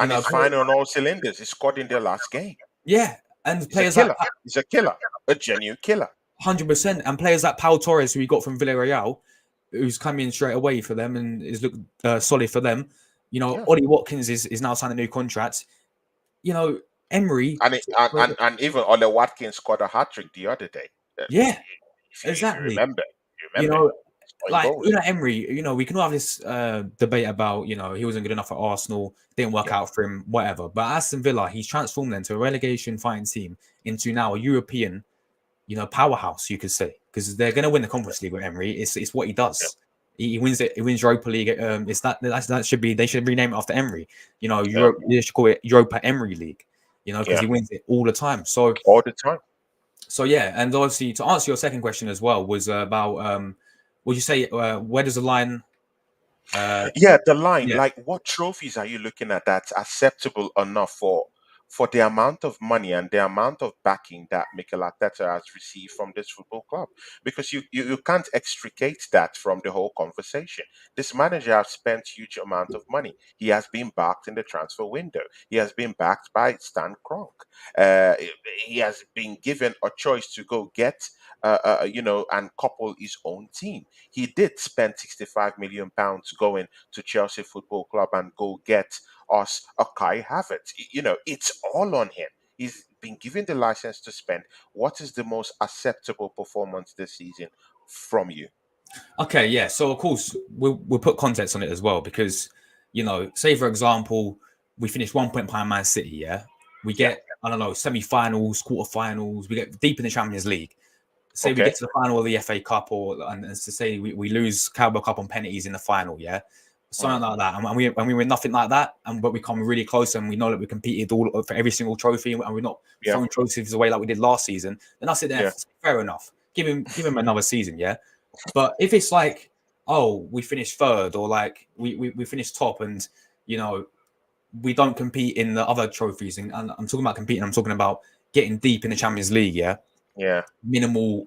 Speaker 1: And
Speaker 2: know,
Speaker 1: he's firing on all cylinders. He scored in their last game.
Speaker 2: yeah, and
Speaker 1: He's a
Speaker 2: players like
Speaker 1: killer. He's a killer. A genuine killer.
Speaker 2: 100%, and players like Pau Torres, who we got from Villarreal, who's come in straight away for them and is looked solid for them.
Speaker 1: Yeah.
Speaker 2: Ollie Watkins is now signed a new contract. You know, Emery,
Speaker 1: And, and even Ole Watkins scored a hat trick the other day.
Speaker 2: yeah,
Speaker 1: If you
Speaker 2: exactly.
Speaker 1: remember,
Speaker 2: You know,
Speaker 1: scoring
Speaker 2: like
Speaker 1: goals.
Speaker 2: Emery, we can all have this debate about he wasn't good enough at Arsenal, didn't work
Speaker 1: Yeah,
Speaker 2: out for him, whatever. But Aston Villa, he's transformed them to a relegation fighting team into now a European, powerhouse, you could say, because they're going to win the Conference League with Emery. It's what he
Speaker 1: yeah,
Speaker 2: does. He wins it. He wins Europa League. It's that should be. They should rename it after Emery.
Speaker 1: yeah,
Speaker 2: They should call it Europa Emery League. Because
Speaker 1: yeah.
Speaker 2: he wins it all the time. So
Speaker 1: All the time.
Speaker 2: yeah, and obviously to answer your second question as well was about would you say where does the line?
Speaker 1: Yeah, the line.
Speaker 2: Yeah,
Speaker 1: Like, what trophies are you looking at that's acceptable enough for the amount of money and the amount of backing that Mikel Arteta has received from this football club? Because you can't extricate that from the whole conversation. This manager has spent huge amount of money. He has been backed in the transfer window. He has been backed by Stan Kroenke. Uh, he has been given a choice to go get, and couple his own team. He did spend 65 million pounds going to Chelsea Football Club and go get us a Kai Havertz. It's all on him. He's been given the license to spend. What is the most acceptable performance this season from you?
Speaker 2: okay, yeah. So of course we'll put context on it as well because say for example we finish 1 point behind Man City, yeah, we
Speaker 1: Yeah.
Speaker 2: get I don't know semi-finals, quarter-finals, we get deep in the Champions League. Say we
Speaker 1: Okay.
Speaker 2: get to the final of the FA Cup, and to say we lose Carabao Cup on penalties in the final, yeah, something
Speaker 1: Mm.
Speaker 2: like that, and we win nothing like that, but we come really close, and we know that we competed all for every single trophy, and we're not
Speaker 1: Yeah.
Speaker 2: throwing trophies away like we did last season. Then I sit there,
Speaker 1: Yeah.
Speaker 2: fair enough, give him another season, yeah. But if it's like, oh, we finished third, or like we finished top, and you know we don't compete in the other trophies, and I'm talking about competing, I'm talking about getting deep in the Champions League, yeah,
Speaker 1: Yeah.
Speaker 2: minimal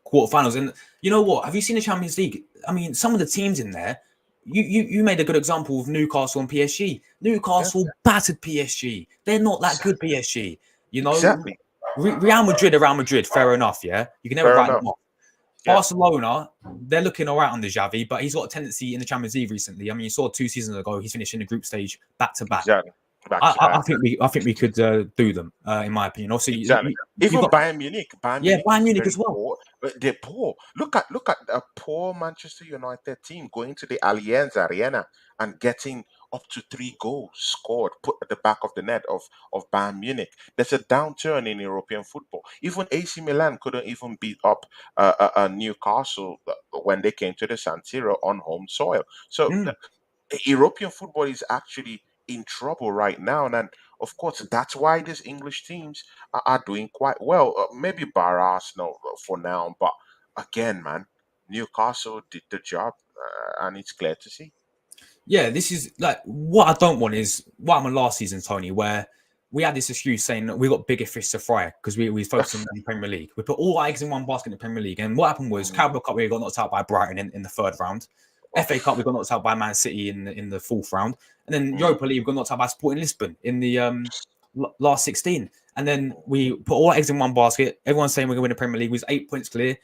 Speaker 2: quarterfinals. And you know what? Have you seen the Champions League? I mean, some of the teams in there. You made a good example of Newcastle and PSG.
Speaker 1: Yeah.
Speaker 2: Newcastle battered PSG. They're not that good.
Speaker 1: Exactly.
Speaker 2: PSG. You know,
Speaker 1: Exactly.
Speaker 2: Real Madrid are Real Madrid. Fair enough. Yeah, you can never
Speaker 1: Fair
Speaker 2: write
Speaker 1: enough.
Speaker 2: them off.
Speaker 1: Yeah.
Speaker 2: Barcelona, they're looking all right under Xavi, but he's got a tendency in the Champions League recently. I mean, you saw 2 seasons ago, he's finished in the group stage back to back.
Speaker 1: Exactly. Back
Speaker 2: I,
Speaker 1: to
Speaker 2: I,
Speaker 1: back.
Speaker 2: I think we could do them in my opinion. Also,
Speaker 1: Exactly.
Speaker 2: you've
Speaker 1: Even
Speaker 2: got
Speaker 1: Bayern Munich. Bayern Munich
Speaker 2: Bayern
Speaker 1: is
Speaker 2: Munich as
Speaker 1: very
Speaker 2: well.
Speaker 1: poor. But they're poor. Look at a poor Manchester United team going to the Allianz Arena and getting up to 3 goals scored, put at the back of the net of Bayern Munich. There's a downturn in European football. Even AC Milan couldn't even beat up Newcastle when they came to the San Siro on home soil. So
Speaker 2: Mm.
Speaker 1: European football is actually in trouble right now, and of course that's why these English teams are doing quite well. Maybe bar Arsenal for now, but again, man, Newcastle did the job, and it's clear to see.
Speaker 2: Yeah, this is like what I don't want is what happened last season, Tony, where we had this excuse saying that we got bigger fish to fry because we focused on the Premier League. We put all our eggs in one basket in the Premier League. And what happened was
Speaker 1: Mm,
Speaker 2: Carabao Cup, we got knocked out by Brighton in the third round. FA Cup, we got knocked out by Man City in the fourth round. And then
Speaker 1: mm,
Speaker 2: Europa League, we got knocked out by Sporting Lisbon in the last 16. And then we put all our eggs in one basket. Everyone's saying we're going to win the Premier League. We was 8 points clear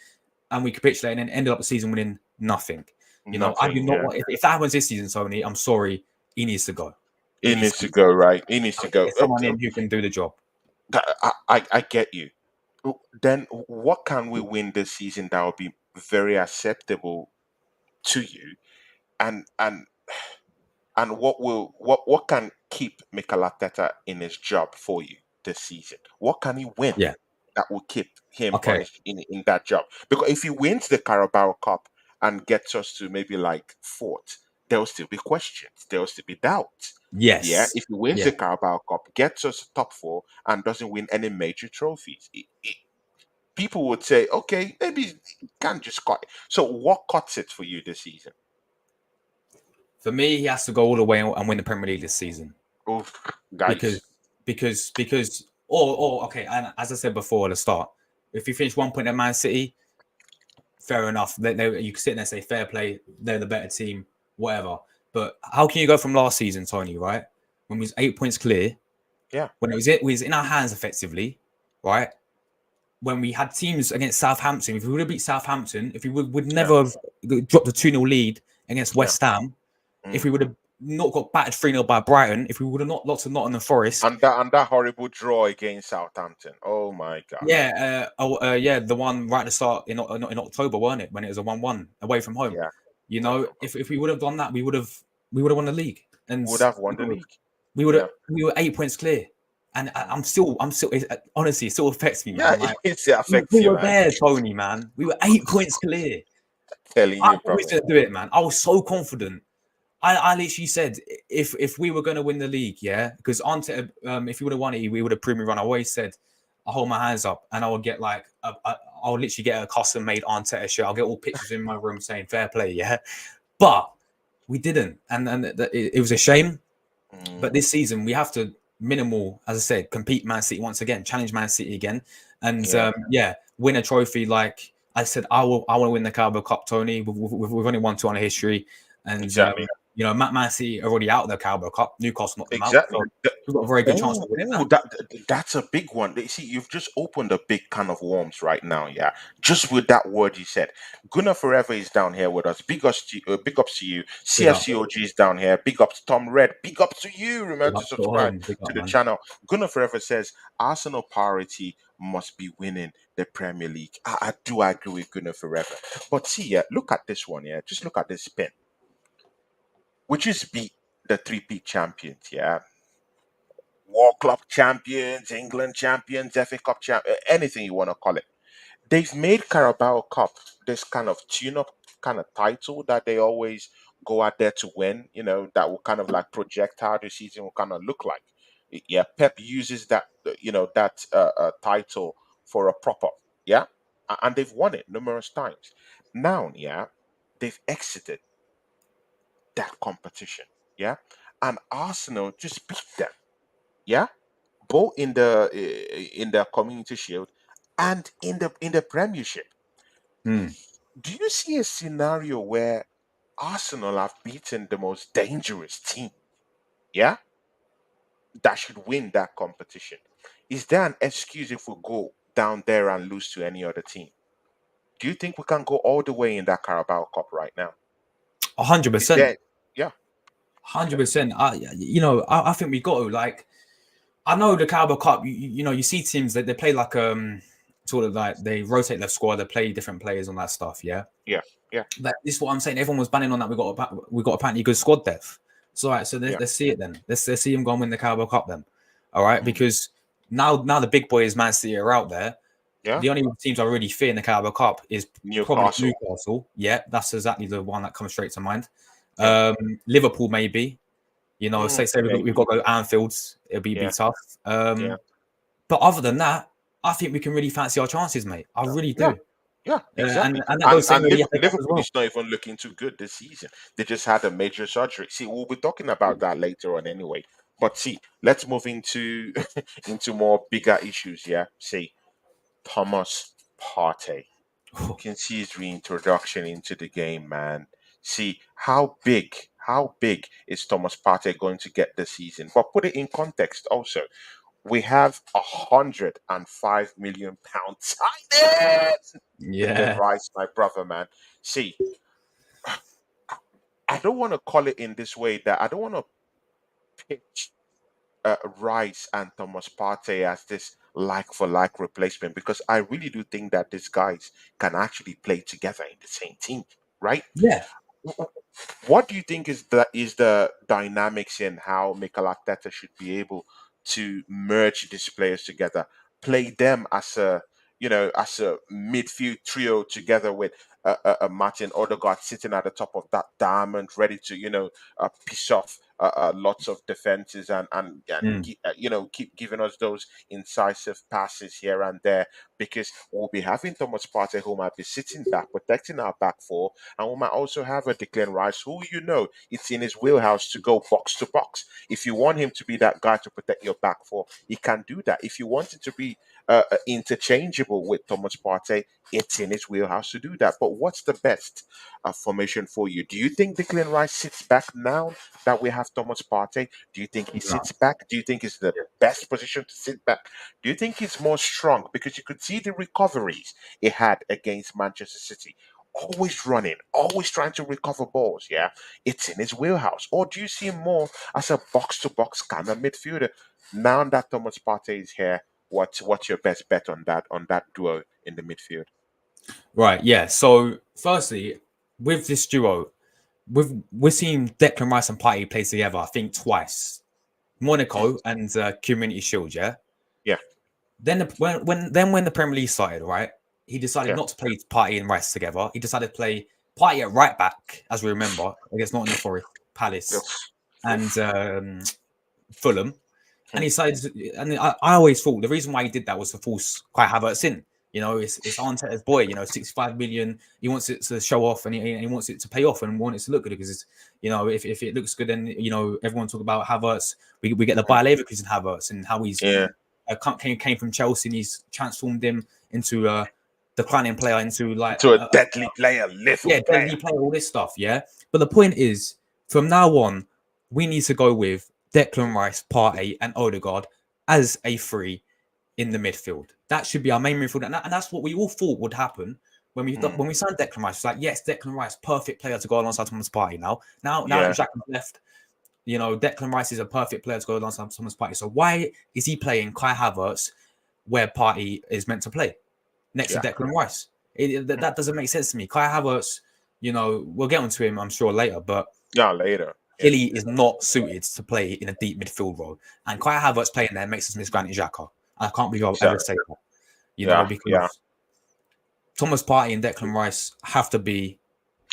Speaker 2: and we capitulated and then ended up the season winning nothing. I do
Speaker 1: nothing.
Speaker 2: not
Speaker 1: Yeah,
Speaker 2: want, if that happens this season, Tony, I'm sorry. He needs to go. He
Speaker 1: he
Speaker 2: needs
Speaker 1: needs
Speaker 2: to
Speaker 1: to
Speaker 2: go.
Speaker 1: go, right. He needs to go.
Speaker 2: Get someone in who can do the job.
Speaker 1: I get you. Then what can we win this season that will be very acceptable to you, and what can keep Mikel Arteta in his job for you this season? What can he win
Speaker 2: Yeah.
Speaker 1: that will keep him on
Speaker 2: Okay.
Speaker 1: in that job? Because if he wins the Carabao Cup and gets us to maybe like fourth, there'll still be questions. There'll still be doubts. Yeah,
Speaker 2: Yes.
Speaker 1: if he wins
Speaker 2: Yeah.
Speaker 1: the Carabao Cup, gets us top four, and doesn't win any major trophies, people would say, okay, maybe he can't just cut it. So, what cuts it for you this season?
Speaker 2: For me, he has to go all the way and win the Premier League this season
Speaker 1: Oh,
Speaker 2: because
Speaker 1: guys,
Speaker 2: or okay. And as I said before at the start, if you finish 1 point at Man City, fair enough. You can sit there and say fair play. They're the better team, whatever. But how can you go from last season, Tony? Right, when we was 8 points clear,
Speaker 1: yeah,
Speaker 2: when it was in our hands effectively, right? When we had teams against Southampton, if we would have beat Southampton, if we would
Speaker 1: yeah,
Speaker 2: never have dropped the 2-0 lead against
Speaker 1: yeah.
Speaker 2: West Ham, if
Speaker 1: Mm.
Speaker 2: we would have not got battered 3-0 by Brighton, if we would have not lost to Nottingham Forest,
Speaker 1: And that horrible draw against Southampton. Oh my God.
Speaker 2: yeah, the one right at the start in October, weren't it? When it was a 1-1 away from home.
Speaker 1: Yeah, away from home.
Speaker 2: If we would have done that, we would have won the league, and
Speaker 1: Would have won the league.
Speaker 2: we
Speaker 1: Yeah,
Speaker 2: were 8 points clear. And
Speaker 1: mm.
Speaker 2: honestly, it still affects me,
Speaker 1: Yeah.
Speaker 2: man. Like
Speaker 1: It
Speaker 2: we
Speaker 1: affects you,
Speaker 2: were
Speaker 1: man.
Speaker 2: there, Tony, man. We were 8 points clear.
Speaker 1: Telling
Speaker 2: I
Speaker 1: you,
Speaker 2: thought we was
Speaker 1: brother.
Speaker 2: gonna do it, man. I was so confident. I literally said if we were going to win the league, yeah, because if he would have won it, we would have Premier Run. I always said I hold my hands up and I would get like I'll literally get a custom made Arteta shirt. I'll get all pictures in my room saying fair play, yeah. But we didn't, and it was a shame.
Speaker 1: Mm,
Speaker 2: But this season we have to minimal, as I said, compete Man City once again, challenge Man City again, and
Speaker 1: yeah,
Speaker 2: win a trophy. Like I said, I want to win the Carabao Cup, Tony. We've only won two on a history, and
Speaker 1: exactly.
Speaker 2: Man City are already out of the Carabao Cup. Newcastle knocked them out,
Speaker 1: Exactly.
Speaker 2: so we've got a very good chance of winning that.
Speaker 1: That's a big one. You see, you've just opened a big can of worms right now. Yeah, just with that word you said. Gunnar Forever is down here with us. Big ups to you.
Speaker 2: Big up,
Speaker 1: CFCOG is down here. Big ups to Tom Red. Big ups to you.
Speaker 2: big
Speaker 1: Remember to
Speaker 2: up to
Speaker 1: subscribe
Speaker 2: home, big
Speaker 1: to
Speaker 2: up,
Speaker 1: the
Speaker 2: man.
Speaker 1: channel. Gunnar Forever says Arsenal priority must be winning the Premier League. I do agree with Gunnar Forever. But see, yeah, look at this one. Yeah, just look at this spin. We just beat the three-peat champions. Yeah, World Club champions, England champions, FA Cup anything you want to call it. They've made Carabao Cup this kind of tune-up kind of title that they always go out there to win. That will kind of like project how the season will kind of look like. Yeah, Pep uses that title for a prop up. Yeah, and they've won it numerous times. Now, yeah, they've exited that competition. Yeah, and Arsenal just beat them. Yeah, both in the Community Shield and in the Premiership.
Speaker 2: Hmm.
Speaker 1: Do you see a scenario where Arsenal have beaten the most dangerous team? Yeah, that should win that competition. Is there an excuse if we go down there and lose to any other team? Do you think we can go all the way in that Carabao Cup right now?
Speaker 2: hundred
Speaker 1: Is
Speaker 2: percent,
Speaker 1: there? Yeah,
Speaker 2: hundred
Speaker 1: okay.
Speaker 2: percent. I think we got to like. I know the Carabao Cup. You see teams that they play like sort of like they rotate their squad. They play different players on that stuff. Yeah,
Speaker 1: Yeah, yeah,
Speaker 2: but this is what I'm saying. Everyone was banning on that. We got apparently good squad depth. So all right, so
Speaker 1: yeah,
Speaker 2: let's see it then. Let's see him go and win the Carabao Cup then. All right,
Speaker 1: mm,
Speaker 2: because now the big boys Man City are out there.
Speaker 1: yeah.
Speaker 2: The only teams I really fear in the Carabao Cup is probably
Speaker 1: Newcastle.
Speaker 2: Newcastle. Yeah, that's exactly the one that comes straight to mind.
Speaker 1: Yeah,
Speaker 2: Liverpool maybe. Say we've
Speaker 1: maybe.
Speaker 2: got to go Anfields. It'll be
Speaker 1: Yeah,
Speaker 2: tough.
Speaker 1: yeah,
Speaker 2: But other than that, I think we can really fancy our chances, mate. I really
Speaker 1: yeah.
Speaker 2: do.
Speaker 1: Yeah,
Speaker 2: And
Speaker 1: exactly.
Speaker 2: that
Speaker 1: And
Speaker 2: goes same
Speaker 1: and
Speaker 2: with the FA Cup as
Speaker 1: Liverpool
Speaker 2: well.
Speaker 1: is not even looking too good this season. They just had a major surgery. See, we'll be talking about that later on anyway. But see, let's move into into more bigger issues. Yeah, see, Thomas Partey. You can see his reintroduction into the game, man. See how big is Thomas Partey going to get this season? But put it in context also. We have £105 million signed. Declan
Speaker 2: Yeah,
Speaker 1: Rice, my brother, man. See, I don't want to call it in this way that I don't want to pitch Rice and Thomas Partey as this like for like replacement because I really do think that these guys can actually play together in the same team, right?
Speaker 2: yeah,
Speaker 1: What do you think is the dynamics in how Mikel Arteta should be able to merge these players together, play them as as a midfield trio together with a Martin Odegaard sitting at the top of that diamond, ready to piss off lots of defenses
Speaker 2: mm,
Speaker 1: keep giving us those incisive passes here and there because we'll be having Thomas Partey who might be sitting back, protecting our back four, and we might also have a Declan Rice who it's in his wheelhouse to go box to box. If you want him to be that guy to protect your back four, he can do that. If you want him to be interchangeable with Thomas Partey, it's in his wheelhouse to do that. But what's the best formation for you? Do you think Declan Rice sits back now that we have Thomas Partey? Do you think he
Speaker 2: no,
Speaker 1: sits back? Do you think it's the best position to sit back? Do you think he's more strong? Because you could see the recoveries he had against Manchester City. Always running, always trying to recover balls. Yeah, it's in his wheelhouse. Or do you see him more as a box to box kind of midfielder? Now that Thomas Partey is here, what's your best bet on that duo in the midfield?
Speaker 2: right, yeah. So, firstly, with this duo, we've seen Declan Rice and Partey play together. I think twice, Monaco and Community Shield. Yeah.
Speaker 1: Yeah,
Speaker 2: Then when the Premier League started, right, he decided
Speaker 1: yeah,
Speaker 2: not to play Partey and Rice together. He decided to play Partey at right back, as we remember, against Nottingham Forest, Palace,
Speaker 1: yes.
Speaker 2: and
Speaker 1: Oof.
Speaker 2: Fulham. And he decided, and I always thought the reason why he did that was to force Kai Havertz in. You know, it's Arteta's boy. You know, 65 million. He wants it to show off, and he wants it to pay off, and want it to look good because it's, if it looks good, then everyone talk about Havertz. We get the Bayer Leverkusen Havertz and how he's
Speaker 1: Yeah,
Speaker 2: came from Chelsea and he's transformed him into a declining player into like
Speaker 1: to a deadly player, lethal
Speaker 2: yeah,
Speaker 1: player.
Speaker 2: deadly player, all this stuff. Yeah, but the point is, from now on, we need to go with Declan Rice, Partey, and Odegaard as a three in the midfield. That should be our main midfield, and that's what we all thought would happen
Speaker 1: Mm,
Speaker 2: when we signed Declan Rice. It's like, yes, Declan Rice, perfect player to go alongside Thomas Partey. Now that
Speaker 1: yeah,
Speaker 2: Xhaka left, Declan Rice is a perfect player to go alongside Thomas Partey. So why is he playing Kai Havertz where Partey is meant to play next to
Speaker 1: yeah,
Speaker 2: Declan Rice? That doesn't make sense to me. Kai Havertz, we'll get onto him, I'm sure, later, but
Speaker 1: yeah. Later, yeah,
Speaker 2: clearly is not suited to play in a deep midfield role. And Kai Havertz playing there makes us miss Granit Xhaka. I can't believe I'll ever say
Speaker 1: exactly.
Speaker 2: that,
Speaker 1: Yeah, yeah.
Speaker 2: because Thomas Partey and Declan Rice have to be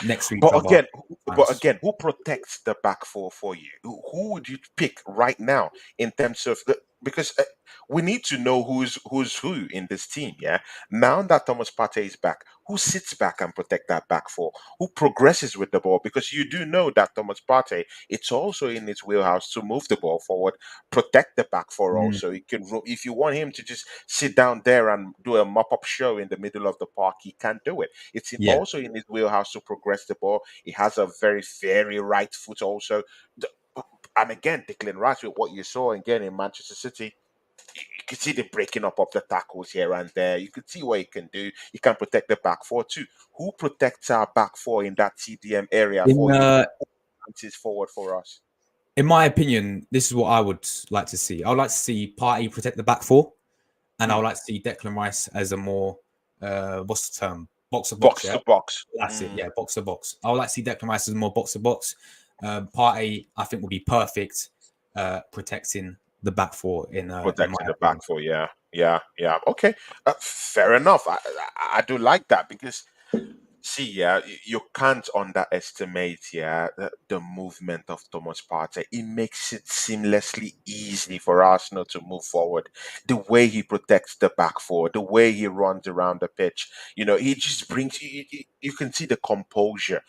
Speaker 2: next to each
Speaker 1: But
Speaker 2: other.
Speaker 1: again, who protects the back four for you? Who would you pick right now in terms of because we need to know who's who in this team. Yeah. Now that Thomas Partey is back, who sits back and protect that back four? Who progresses with the ball? Because you do know that Thomas Partey, it's also in his wheelhouse to move the ball forward, protect the back four.
Speaker 2: Mm,
Speaker 1: Also, he can. If you want him to just sit down there and do a mop up show in the middle of the park, he can do it.
Speaker 2: yeah.
Speaker 1: Also in his wheelhouse to progress the ball. He has a very right foot also. The- and again, Declan Rice with what you saw again in Manchester City, you could see the breaking up of the tackles here and there. You could see what he can do. He can protect the back four too. Who protects our back four in that CDM area
Speaker 2: In
Speaker 1: for you?
Speaker 2: uh,
Speaker 1: Is forward for us.
Speaker 2: in my opinion, this is what I would like to see. I would like to see Partey protect the back four, and I
Speaker 1: Mm.
Speaker 2: would like to see Declan Rice as a more what's the term? Box to box,
Speaker 1: Box
Speaker 2: yeah.
Speaker 1: to box.
Speaker 2: That's it, yeah, box to box. I would like to see Declan Rice as more box to box. Partey, I think, will be perfect protecting the back four in my
Speaker 1: Protecting the back
Speaker 2: opinion.
Speaker 1: four. Yeah, yeah, yeah. Okay, fair enough. I do like that because see, yeah, you can't underestimate, yeah, the movement of Thomas Partey. It makes it seamlessly easy for Arsenal to move forward. The way he protects the back four, the way he runs around the pitch, he just brings you can see the composure.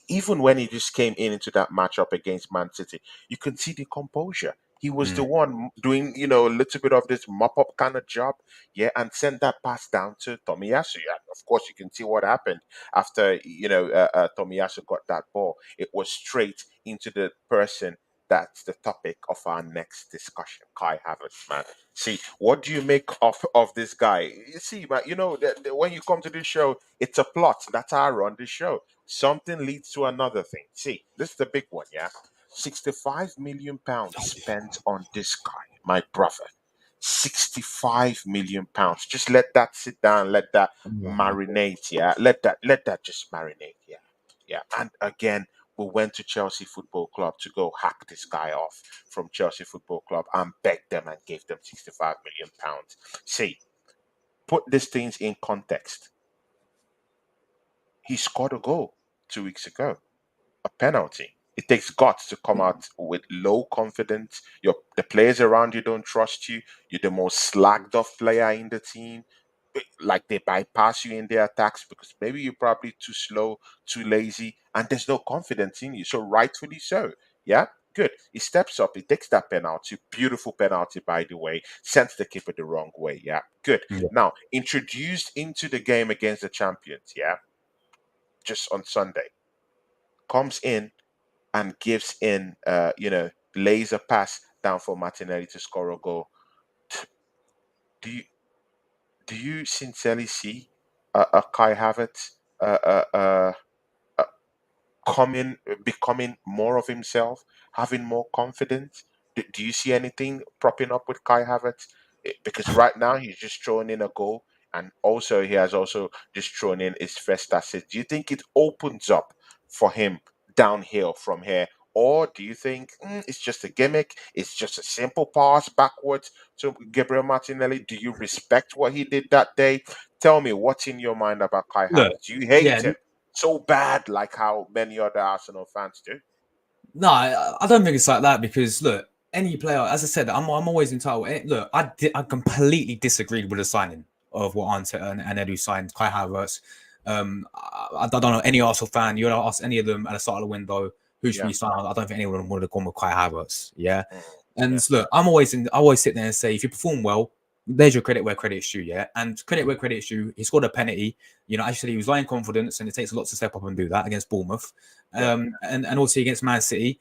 Speaker 1: Even when he just came into that matchup against Man City, you can see the composure. He was the one doing, a little bit of this mop up kind of job, yeah, and sent that pass down to Tomiyasu. Yeah, of course, you can see what happened after Tomiyasu got that ball. It was straight into the person that's the topic of our next discussion, Kai Havertz, man. See, what do you make of this guy? You see, man, when you come to this show, it's a plot. That's how I run this show. Something leads to another thing. See, this is the big one, yeah. £65 million spent on this guy, my brother. £65 million. Just let that sit down, let that
Speaker 2: Wow.
Speaker 1: marinate, yeah. Let that just marinate, yeah. Yeah. And again, we went to Chelsea Football Club to go hack this guy off from Chelsea Football Club and begged them and gave them £65 million. See, put these things in context. He scored a goal 2 weeks ago, a penalty. It takes guts to come out with low confidence. The players around you don't trust you. You're the most slagged off player in the team. Like they bypass you in their attacks because maybe you're probably too slow, too lazy, and there's no confidence in you. So rightfully so. Yeah, good. He steps up, he takes that penalty, beautiful penalty by the way, sends the keeper the wrong way. Yeah, good.
Speaker 2: Yeah.
Speaker 1: Now introduced into the game against the champions. Yeah, just on Sunday, comes in and gives in, lays a pass down for Martinelli to score a goal. Do you do you sincerely see a Kai Havertz uh, becoming more of himself, having more confidence? Do you see anything propping up with Kai Havertz? Because right now he's just throwing in a goal, and also he has also just thrown in his first assist. Do you think it opens up for him downhill from here? Or do you think it's just a gimmick? It's just a simple pass backwards to Gabriel Martinelli. Do you respect what he did that day? Tell me what's in your mind about Kai
Speaker 2: Look,
Speaker 1: Havertz. Do you hate
Speaker 2: yeah,
Speaker 1: him so bad like how many other Arsenal fans do?
Speaker 2: no, I don't think it's like that because look, any player, as I said, I'm always entitled. Look, I completely disagreed with the signing of what Arteta and Edu signed Kai Havertz. I don't know any Arsenal fan. You would ask any of them at the start of the window who should
Speaker 1: Yeah.
Speaker 2: we sign. I don't think anyone would have gone with Kai Havertz. Yeah,
Speaker 1: Mm,
Speaker 2: and
Speaker 1: yeah.
Speaker 2: look, I always sit there and say if you perform well, there's your credit where credit's due. Yeah, and credit where credit's due. He scored a penalty. Actually, he was lying confidence, and it takes a lot to step up and do that against Bournemouth.
Speaker 1: Yeah.
Speaker 2: And also against Man City,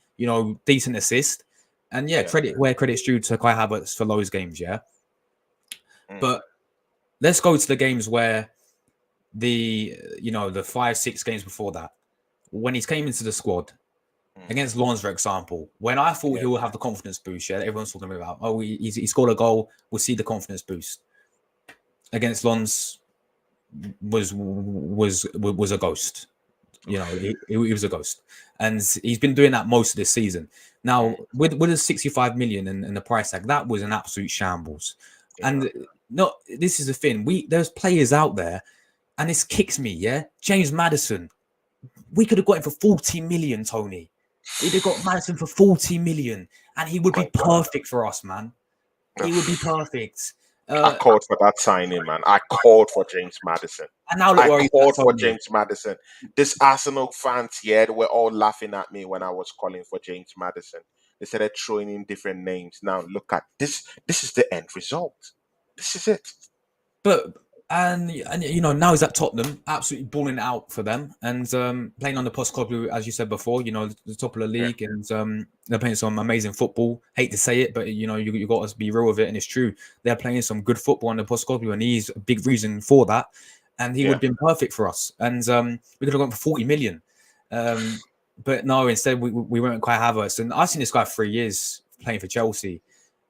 Speaker 2: decent assist. And yeah,
Speaker 1: Yeah.
Speaker 2: credit where credit's due to Kai Havertz for those games, yeah.
Speaker 1: Mm,
Speaker 2: But let's go to the games where the 5-6 games before that, when he came into the squad
Speaker 1: mm,
Speaker 2: against Lons, for example, when I thought
Speaker 1: yeah.
Speaker 2: he would have the confidence boost, yeah, everyone's talking about, oh, he scored a goal, we'll see the confidence boost. Against Lons was a ghost. He was a ghost, and he's been doing that most of this season. Now,
Speaker 1: Mm,
Speaker 2: with the 65 million and the price tag, that was an absolute shambles.
Speaker 1: yeah.
Speaker 2: And not this is the thing. There's players out there, and this kicks me. Yeah, James Maddison. We could have got him for 40 million, Tony. We'd have got Maddison for 40 million, and he would be
Speaker 1: My God.
Speaker 2: perfect for us, man. He would be perfect.
Speaker 1: I
Speaker 2: Uh,
Speaker 1: called for that signing, man. I called for James Madison.
Speaker 2: and now look
Speaker 1: I
Speaker 2: where he's at,
Speaker 1: called for
Speaker 2: Tony.
Speaker 1: James Madison. This Arsenal fans here, they were all laughing at me when I was calling for James Madison. They started throwing in different names. Now look at this. This is the end result. This is it.
Speaker 2: But and now he's at Tottenham, absolutely balling it out for them, and playing on the Postcoglou, as you said before. The top of the
Speaker 1: Yeah.
Speaker 2: league, and they're playing some amazing football. Hate to say it, but you got to be real with it, and it's true. They're playing some good football on the Postcoglou, and he's a big reason for that. And he would
Speaker 1: Yeah.
Speaker 2: have been perfect for us, and we could have gone for 40 million. Um, but no, instead we went with Kai Havertz, and I've seen this guy for 3 years playing for Chelsea.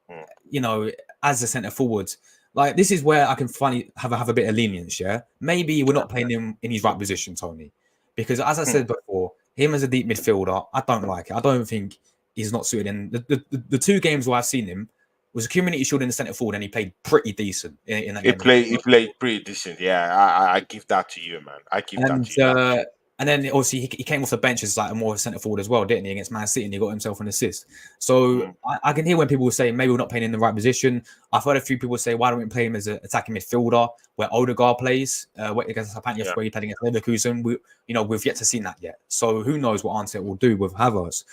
Speaker 1: Mm,
Speaker 2: As a centre forward. Like this is where I can finally have a bit of lenience. Yeah, maybe we're
Speaker 1: yeah.
Speaker 2: not playing him in his right position, Tony, because as I
Speaker 1: Mm,
Speaker 2: said before, him as a deep midfielder, I don't like it. I don't think he's not suited. In the 2 games where I've seen him was a Community Shield in the centre forward, and he played pretty decent in that
Speaker 1: He
Speaker 2: game.
Speaker 1: played. He played pretty decent. Yeah. I give that to you, man. I give that
Speaker 2: And
Speaker 1: to you.
Speaker 2: and then obviously he came off the bench as like a more centre forward as well, didn't he, against Man City, and he got himself an assist. So
Speaker 1: Mm,
Speaker 2: I can hear when people say maybe we're not playing in the right position. I've heard a few people say why don't we play him as an attacking midfielder where Odegaard plays against
Speaker 1: yeah.
Speaker 2: where he played against Leverkusen. We've yet to see that yet. So who knows what Arteta will do with Havertz,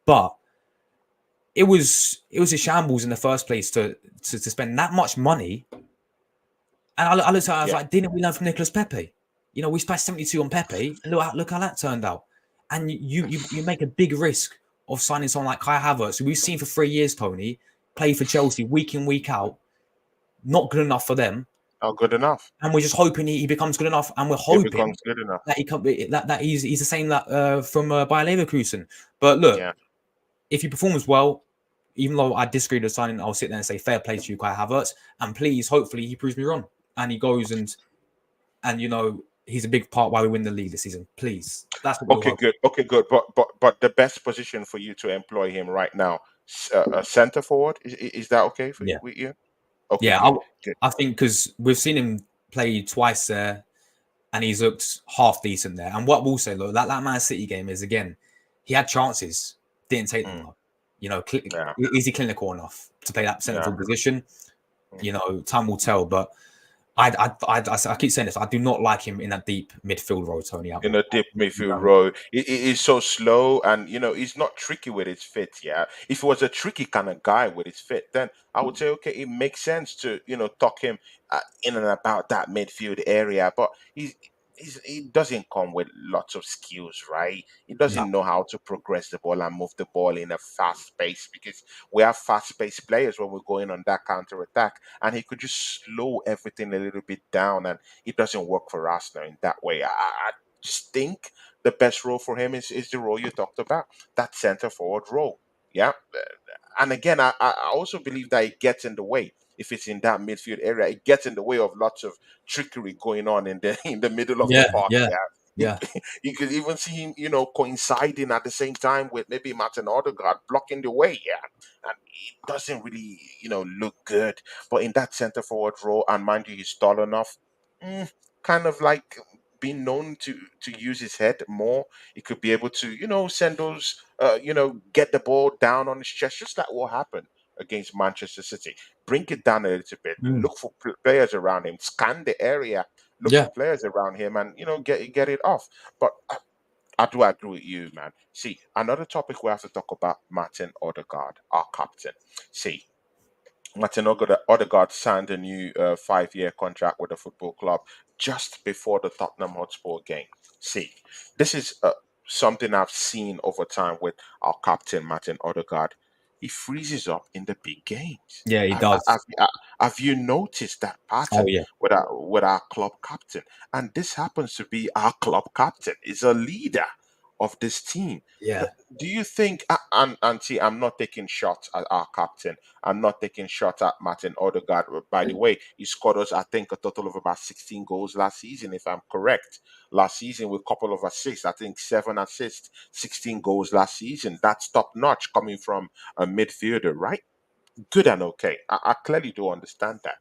Speaker 2: but it was a shambles in the first place to spend that much money. And I looked at it, I was
Speaker 1: Yeah.
Speaker 2: like, didn't we learn from Nicolas Pepe? We spent 72 on Pepe, and look how that turned out. And you make a big risk of signing someone like Kai Havertz, who we've seen for 3 years, Tony, play for Chelsea week in, week out, not good enough for them.
Speaker 1: Not good enough.
Speaker 2: And we're just hoping he becomes good enough, and we're
Speaker 1: It
Speaker 2: hoping
Speaker 1: becomes good enough.
Speaker 2: that that he's the same that from Bayer Leverkusen. But look,
Speaker 1: Yeah.
Speaker 2: if he performs well, even though I disagree with the signing, I'll sit there and say fair play to you, Kai Havertz, and please, hopefully, he proves me wrong and he goes and he's a big part why we win the league this season. Please, that's what we all
Speaker 1: Okay,
Speaker 2: hope.
Speaker 1: good. Okay, good. But the best position for you to employ him right now, a center forward, is that okay for
Speaker 2: Yeah,
Speaker 1: with you? Okay,
Speaker 2: yeah.
Speaker 1: good, good.
Speaker 2: I think because we've seen him play twice there, and he's looked half decent there. And what we'll say, though, that Man City game is again, he had chances, didn't take them
Speaker 1: Mm,
Speaker 2: though.
Speaker 1: yeah,
Speaker 2: Is he clinical enough to play that centre
Speaker 1: yeah.
Speaker 2: forward position?
Speaker 1: Mm.
Speaker 2: Time will tell. But I keep saying this. I do not like him in that deep midfield role, Tony.
Speaker 1: In a deep midfield role. He's so slow, and he's not tricky with his fit. Yeah, if he was a tricky kind of guy with his fit, then I would say okay, it makes sense to tuck him in and about that midfield area. But he doesn't come with lots of skills, right? He
Speaker 2: No.
Speaker 1: doesn't know how to progress the ball and move the ball in a fast pace because we have fast paced players when we're going on that counter attack, and he could just slow everything a little bit down, and it doesn't work for Arsenal in that way. I just think the best role for him is the role you talked about, that center forward role. Yeah. And again, I also believe that it gets in the way. If it's in that midfield area, it gets in the way of lots of trickery going on in the in the middle of the
Speaker 2: Yeah,
Speaker 1: park.
Speaker 2: yeah,
Speaker 1: Yeah. You,
Speaker 2: yeah,
Speaker 1: you could even see him, coinciding at the same time with maybe Martin Odegaard blocking the way. Yeah. And it doesn't really, look good. But in that center forward role, and mind you, he's tall enough, mm, kind of like being known to use his head more. He could be able to, send those, get the ball down on his chest, just like what happened against Manchester City. Bring it down a little bit.
Speaker 2: mm,
Speaker 1: Look for players around him. Scan the area. Look for
Speaker 2: yeah,
Speaker 1: players around him, and get it off. But I do agree with you, man. See, another topic we have to talk about: Martin Odegaard, our captain. See, Martin Odegaard signed a new 5-year contract with the football club just before the Tottenham Hotspur game. See, this is something I've seen over time with our captain, Martin Odegaard. He freezes up in the big games.
Speaker 2: yeah. He
Speaker 1: Have,
Speaker 2: does.
Speaker 1: have you noticed that
Speaker 2: Oh
Speaker 1: pattern
Speaker 2: yeah,
Speaker 1: with our club captain? And this happens to be our club captain. Is a leader of this team.
Speaker 2: yeah,
Speaker 1: Do you think, and see, I'm not taking shots at our captain. I'm not taking shots at Martin Odegaard. By the way, he scored us, I think, a total of about 16 goals last season, if I'm correct. Last season, with a couple of assists, I think 7 assists, 16 goals last season. That's top notch coming from a midfielder, right? Good and okay. I clearly do understand that.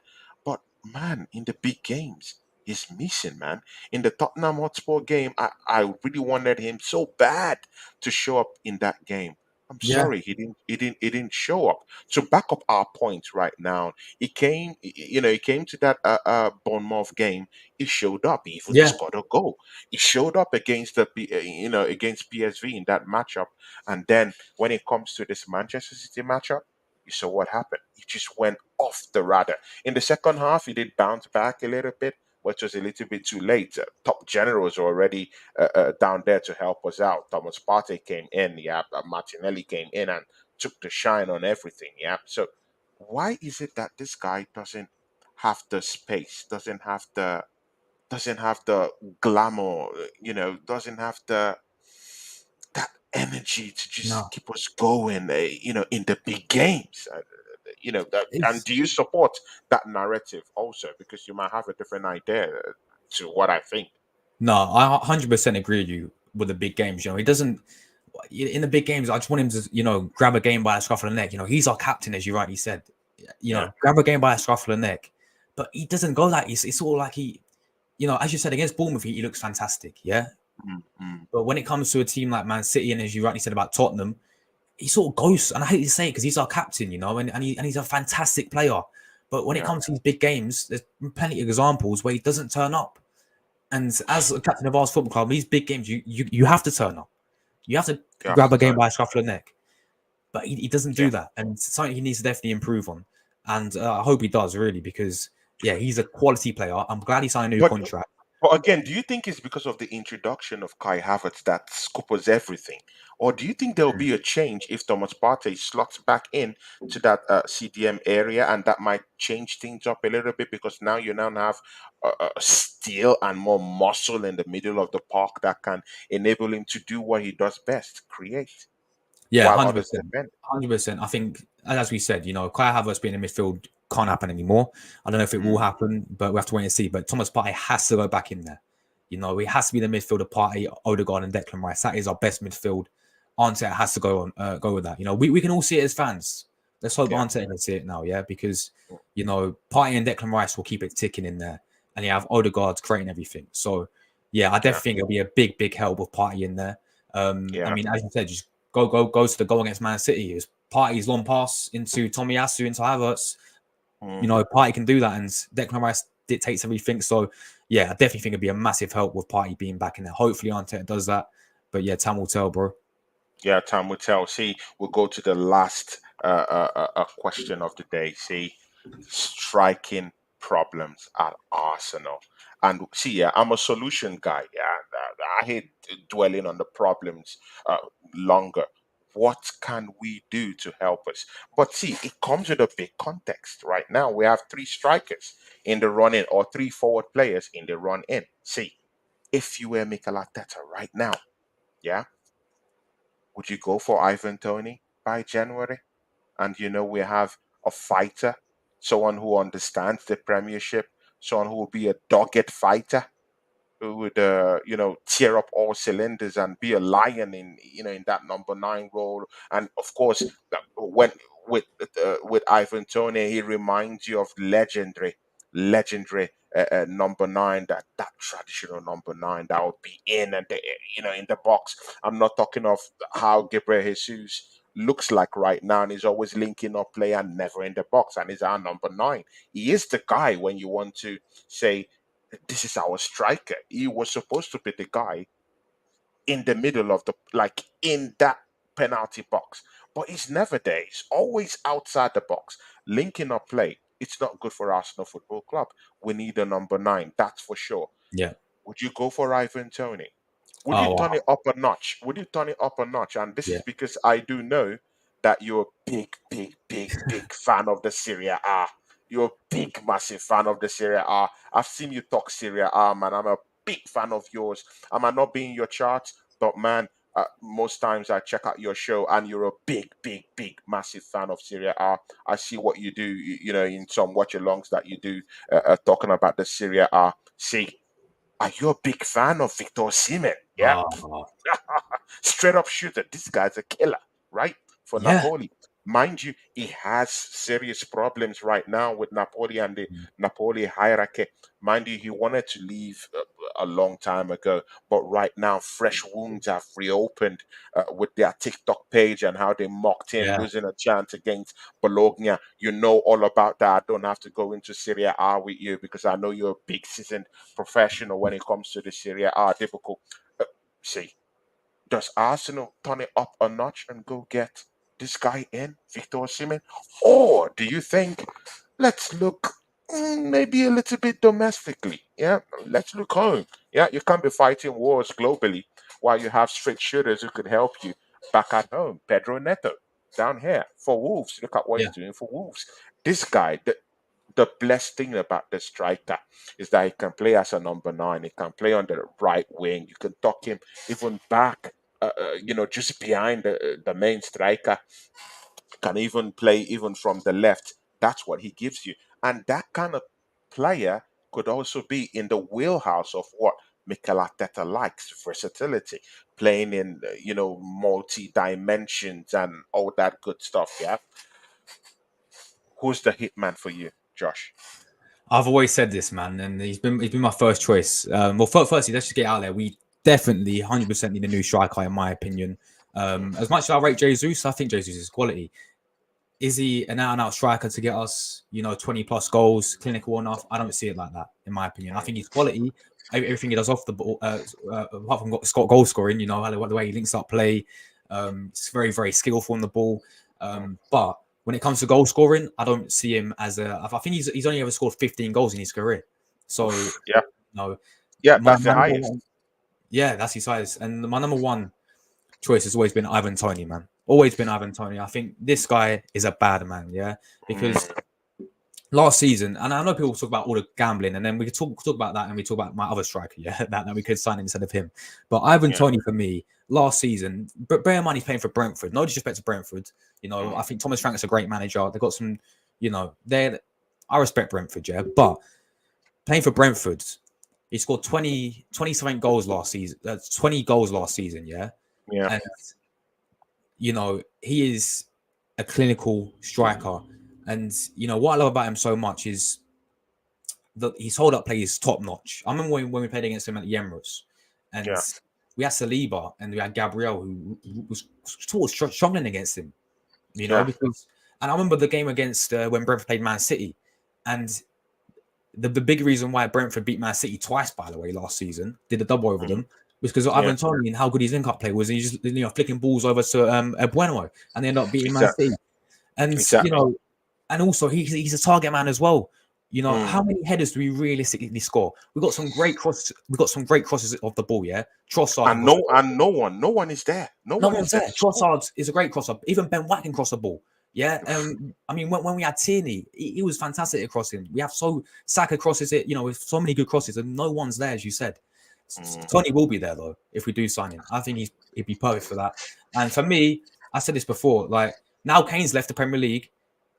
Speaker 1: But man, in the big games, he's missing, man. In the Tottenham Hotspur game, I really wanted him so bad to show up in that game. I'm
Speaker 2: yeah,
Speaker 1: sorry, he didn't show up. To back up our point right now, he came to that Bournemouth game. He showed up. He even
Speaker 2: yeah,
Speaker 1: scored a goal. He showed up against against PSV in that matchup. And then when it comes to this Manchester City matchup, you saw what happened. He just went off the radar. In the second half, he did bounce back a little bit, which was a little bit too late. Top generals were already down there to help us out. Thomas Partey came in, yeah. Martinelli came in and took the shine on everything, yeah. So why is it that this guy doesn't have the space, doesn't have the glamour, doesn't have the that energy to just
Speaker 2: no.
Speaker 1: keep us going, in the big games. And
Speaker 2: It's
Speaker 1: do you support that narrative also? Because you might have a different idea to what I think.
Speaker 2: No, I 100% agree with you with the big games. He doesn't in the big games. I just want him to grab a game by the scruff of the neck. He's our captain, as you rightly said.
Speaker 1: Yeah.
Speaker 2: Grab a game by the scruff of the neck, but he doesn't go like it's all like as you said against Bournemouth, he looks fantastic. Yeah,
Speaker 1: Mm, mm,
Speaker 2: but when it comes to a team like Man City, and as you rightly said about Tottenham, he sort of goes. And I hate to say it because he's our captain, and he's a fantastic player. But when it
Speaker 1: yeah.
Speaker 2: comes to these big games, there's plenty of examples where he doesn't turn up. And as a captain of our football club, these big games, you have to turn up. You have to
Speaker 1: You have
Speaker 2: grab
Speaker 1: to
Speaker 2: a game
Speaker 1: turn.
Speaker 2: by a scruff of the neck. but he doesn't
Speaker 1: Yeah.
Speaker 2: do that, and it's something he needs to definitely improve on. And I hope he does, really, because yeah, he's a quality player. I'm glad he signed a new
Speaker 1: But
Speaker 2: contract.
Speaker 1: but again, do you think it's because of the introduction of Kai Havertz that scoopers everything, or do you think there will be a change if Thomas Partey slots back in to that CDM area, and that might change things up a little bit because now you now have steel and more muscle in the middle of the park that can enable him to do what he does best, create,
Speaker 2: Yeah,
Speaker 1: while
Speaker 2: hundred
Speaker 1: others
Speaker 2: percent,
Speaker 1: defend.
Speaker 2: 100%. I think, as we said, Kai Havertz being in midfield can't happen anymore. I don't know if it will
Speaker 1: Mm,
Speaker 2: happen, but we have to wait and see. But Thomas Partey has to go back in there. He has to be the midfielder. Partey, Odegaard, and Declan Rice. That is our best midfield. Arteta has to go with that. We can all see it as fans. Let's hope
Speaker 1: yeah,
Speaker 2: Arteta can see it now, yeah, because Partey and Declan Rice will keep it ticking in there, and you have Odegaard creating everything. So yeah, I
Speaker 1: yeah,
Speaker 2: definitely think it'll be a big help with Partey in there. I
Speaker 1: yeah.
Speaker 2: mean, as you said, just go to the goal against Man City. His Partey's long pass into Tomiyasu into Havertz.
Speaker 1: Mm.
Speaker 2: Partey can do that, and Declan Rice dictates everything. So yeah, I definitely think it'd be a massive help with Partey being back in there. Hopefully, Arteta does that. But yeah, time will tell, bro.
Speaker 1: Yeah, time will tell. See, we'll go to the last question of the day. See, striking problems at Arsenal. And see, yeah, I'm a solution guy. Yeah, and, I hate dwelling on the problems longer. What can we do to help us? But see, it comes with a big context. Right now, we have three strikers in the run in, or three forward players in the run in. See, if you were Mikel Arteta right now, yeah, would you go for Ivan Tony by January? And we have a fighter, someone who understands the Premiership, someone who will be a dogged fighter, who would tear up all cylinders and be a lion in that number 9 role. And of course, when with Ivan Toney, he reminds you of legendary number 9, that traditional number 9 that would be in and in the box. I'm not talking of how Gabriel Jesus looks like right now, and he's always linking up play and never in the box, and he's our number 9. He is the guy when you want to say this is our striker. He was supposed to be the guy in the middle of the, like, in that penalty box, but he's never there. He's always outside the box, linking up play. It's not good for Arsenal Football Club. We need a number 9, that's for sure.
Speaker 2: Yeah.
Speaker 1: Would you go for Ivan Tony? Would you
Speaker 2: Oh
Speaker 1: turn
Speaker 2: wow.
Speaker 1: it up a notch? Would you turn it up a notch? And this
Speaker 2: Yeah.
Speaker 1: is because I do know that you're a big fan of the Serie A. You're a big, massive fan of the Serie A. I've seen you talk Serie A, man. I'm a big fan of yours. I might not be in your charts, but man, most times I check out your show, and you're a big, massive fan of Serie A. I see what you do, in some watch alongs that you do, talking about the Serie A. See, are you a big fan of Victor Osimhen? Yeah,
Speaker 2: Oh
Speaker 1: straight up shooter. This guy's a killer, right? For
Speaker 2: yeah.
Speaker 1: Napoli. Mind you, he has serious problems right now with Napoli and the Napoli hierarchy. Mind you, he wanted to leave a long time ago, but right now, fresh wounds have reopened with their TikTok page and how they mocked him
Speaker 2: Yeah.
Speaker 1: losing a chance against Bologna. You know all about that. I don't have to go into Serie A with you because I know you're a big seasoned professional when it comes to the Serie A. Difficult. See, does Arsenal turn it up a notch and go get this guy in, Victor Osimhen? Or do you think, let's look, maybe a little bit domestically? Yeah, let's look home. Yeah, you can't be fighting wars globally while you have straight shooters who could help you back at home. Pedro Neto down here for Wolves. Look at what
Speaker 2: Yeah.
Speaker 1: he's doing for Wolves. This guy, the blessed thing about the striker is that he can play as a number 9. He can play on the right wing. You can tuck him even back, just behind the main striker. Can even play even from the left. That's what he gives you, and that kind of player could also be in the wheelhouse of what Mikel Arteta likes: versatility, playing in multi dimensions and all that good stuff. Yeah, who's the hitman for you, Josh?
Speaker 2: I've always said this, man, and he's been my first choice. Well, firstly, let's just get out there. We definitely 100% need a new striker, in my opinion.
Speaker 1: Mm.
Speaker 2: As much as I rate Jesus, I think Jesus is quality. Is he an out and out striker to get us, 20 plus goals, clinical enough? I don't see it like that, in my opinion. I think he's quality. Everything he does off the ball, apart from got goal scoring, the way he links up play, It's very, very skillful on the ball. But when it comes to goal scoring, I don't see him as a. I think he's only ever scored 15 goals in his career. So
Speaker 1: Oof, yeah,
Speaker 2: no,
Speaker 1: yeah,
Speaker 2: my
Speaker 1: that's the
Speaker 2: number
Speaker 1: highest.
Speaker 2: one, yeah, that's his size. And my number one choice has always been Ivan Toney, man. Always been Ivan Toney. I think this guy is a bad man, yeah, because
Speaker 1: Mm,
Speaker 2: last season, and I know people talk about all the gambling, and then we could talk about that, and we talk about my other striker, yeah, that we could sign instead of him. But Ivan
Speaker 1: yeah,
Speaker 2: Toney for me last season, but bear in mind he's playing for Brentford. No disrespect to Brentford, I
Speaker 1: mm,
Speaker 2: think Thomas Frank's a great manager. They've got some, they I respect Brentford, yeah, but playing for Brentford, he scored 20 something goals last season. That's 20 goals last season, yeah,
Speaker 1: yeah,
Speaker 2: and he is a clinical striker. And what I love about him so much is his hold up play is top notch. I remember when we played against him at the Emirates, and
Speaker 1: yeah,
Speaker 2: we had Saliba and we had Gabriel who was sort of struggling against him,
Speaker 1: yeah.
Speaker 2: because. And I remember the game against when Brentford played Man City, and the big reason why Brentford beat Man City twice, by the way, last season, did a double over
Speaker 1: Mm,
Speaker 2: them, was because of
Speaker 1: yeah,
Speaker 2: Ivan Toney and how good his link-up play was. And he's just flicking balls over to Bueno, and they end up beating Man
Speaker 1: exactly,
Speaker 2: City. And
Speaker 1: exactly.
Speaker 2: and also he's a target man as well.
Speaker 1: Mm.
Speaker 2: How many headers do we realistically score? We got some great crosses. We got some great crosses of the ball. Yeah, Trossard can
Speaker 1: And
Speaker 2: cross the
Speaker 1: no,
Speaker 2: ball.
Speaker 1: and no one is there. No
Speaker 2: No
Speaker 1: one is
Speaker 2: one's
Speaker 1: there
Speaker 2: there.
Speaker 1: to score.
Speaker 2: Trossard is a great crosser. Even Ben White can cross the ball. Yeah. I mean, when we had Tierney, he was fantastic at crossing. We have Saka crosses it, with so many good crosses, and no one's there, as you said.
Speaker 1: Mm.
Speaker 2: Tony will be there though if we do sign him. I think he'd be perfect for that. And for me, I said this before. Like now, Kane's left the Premier League.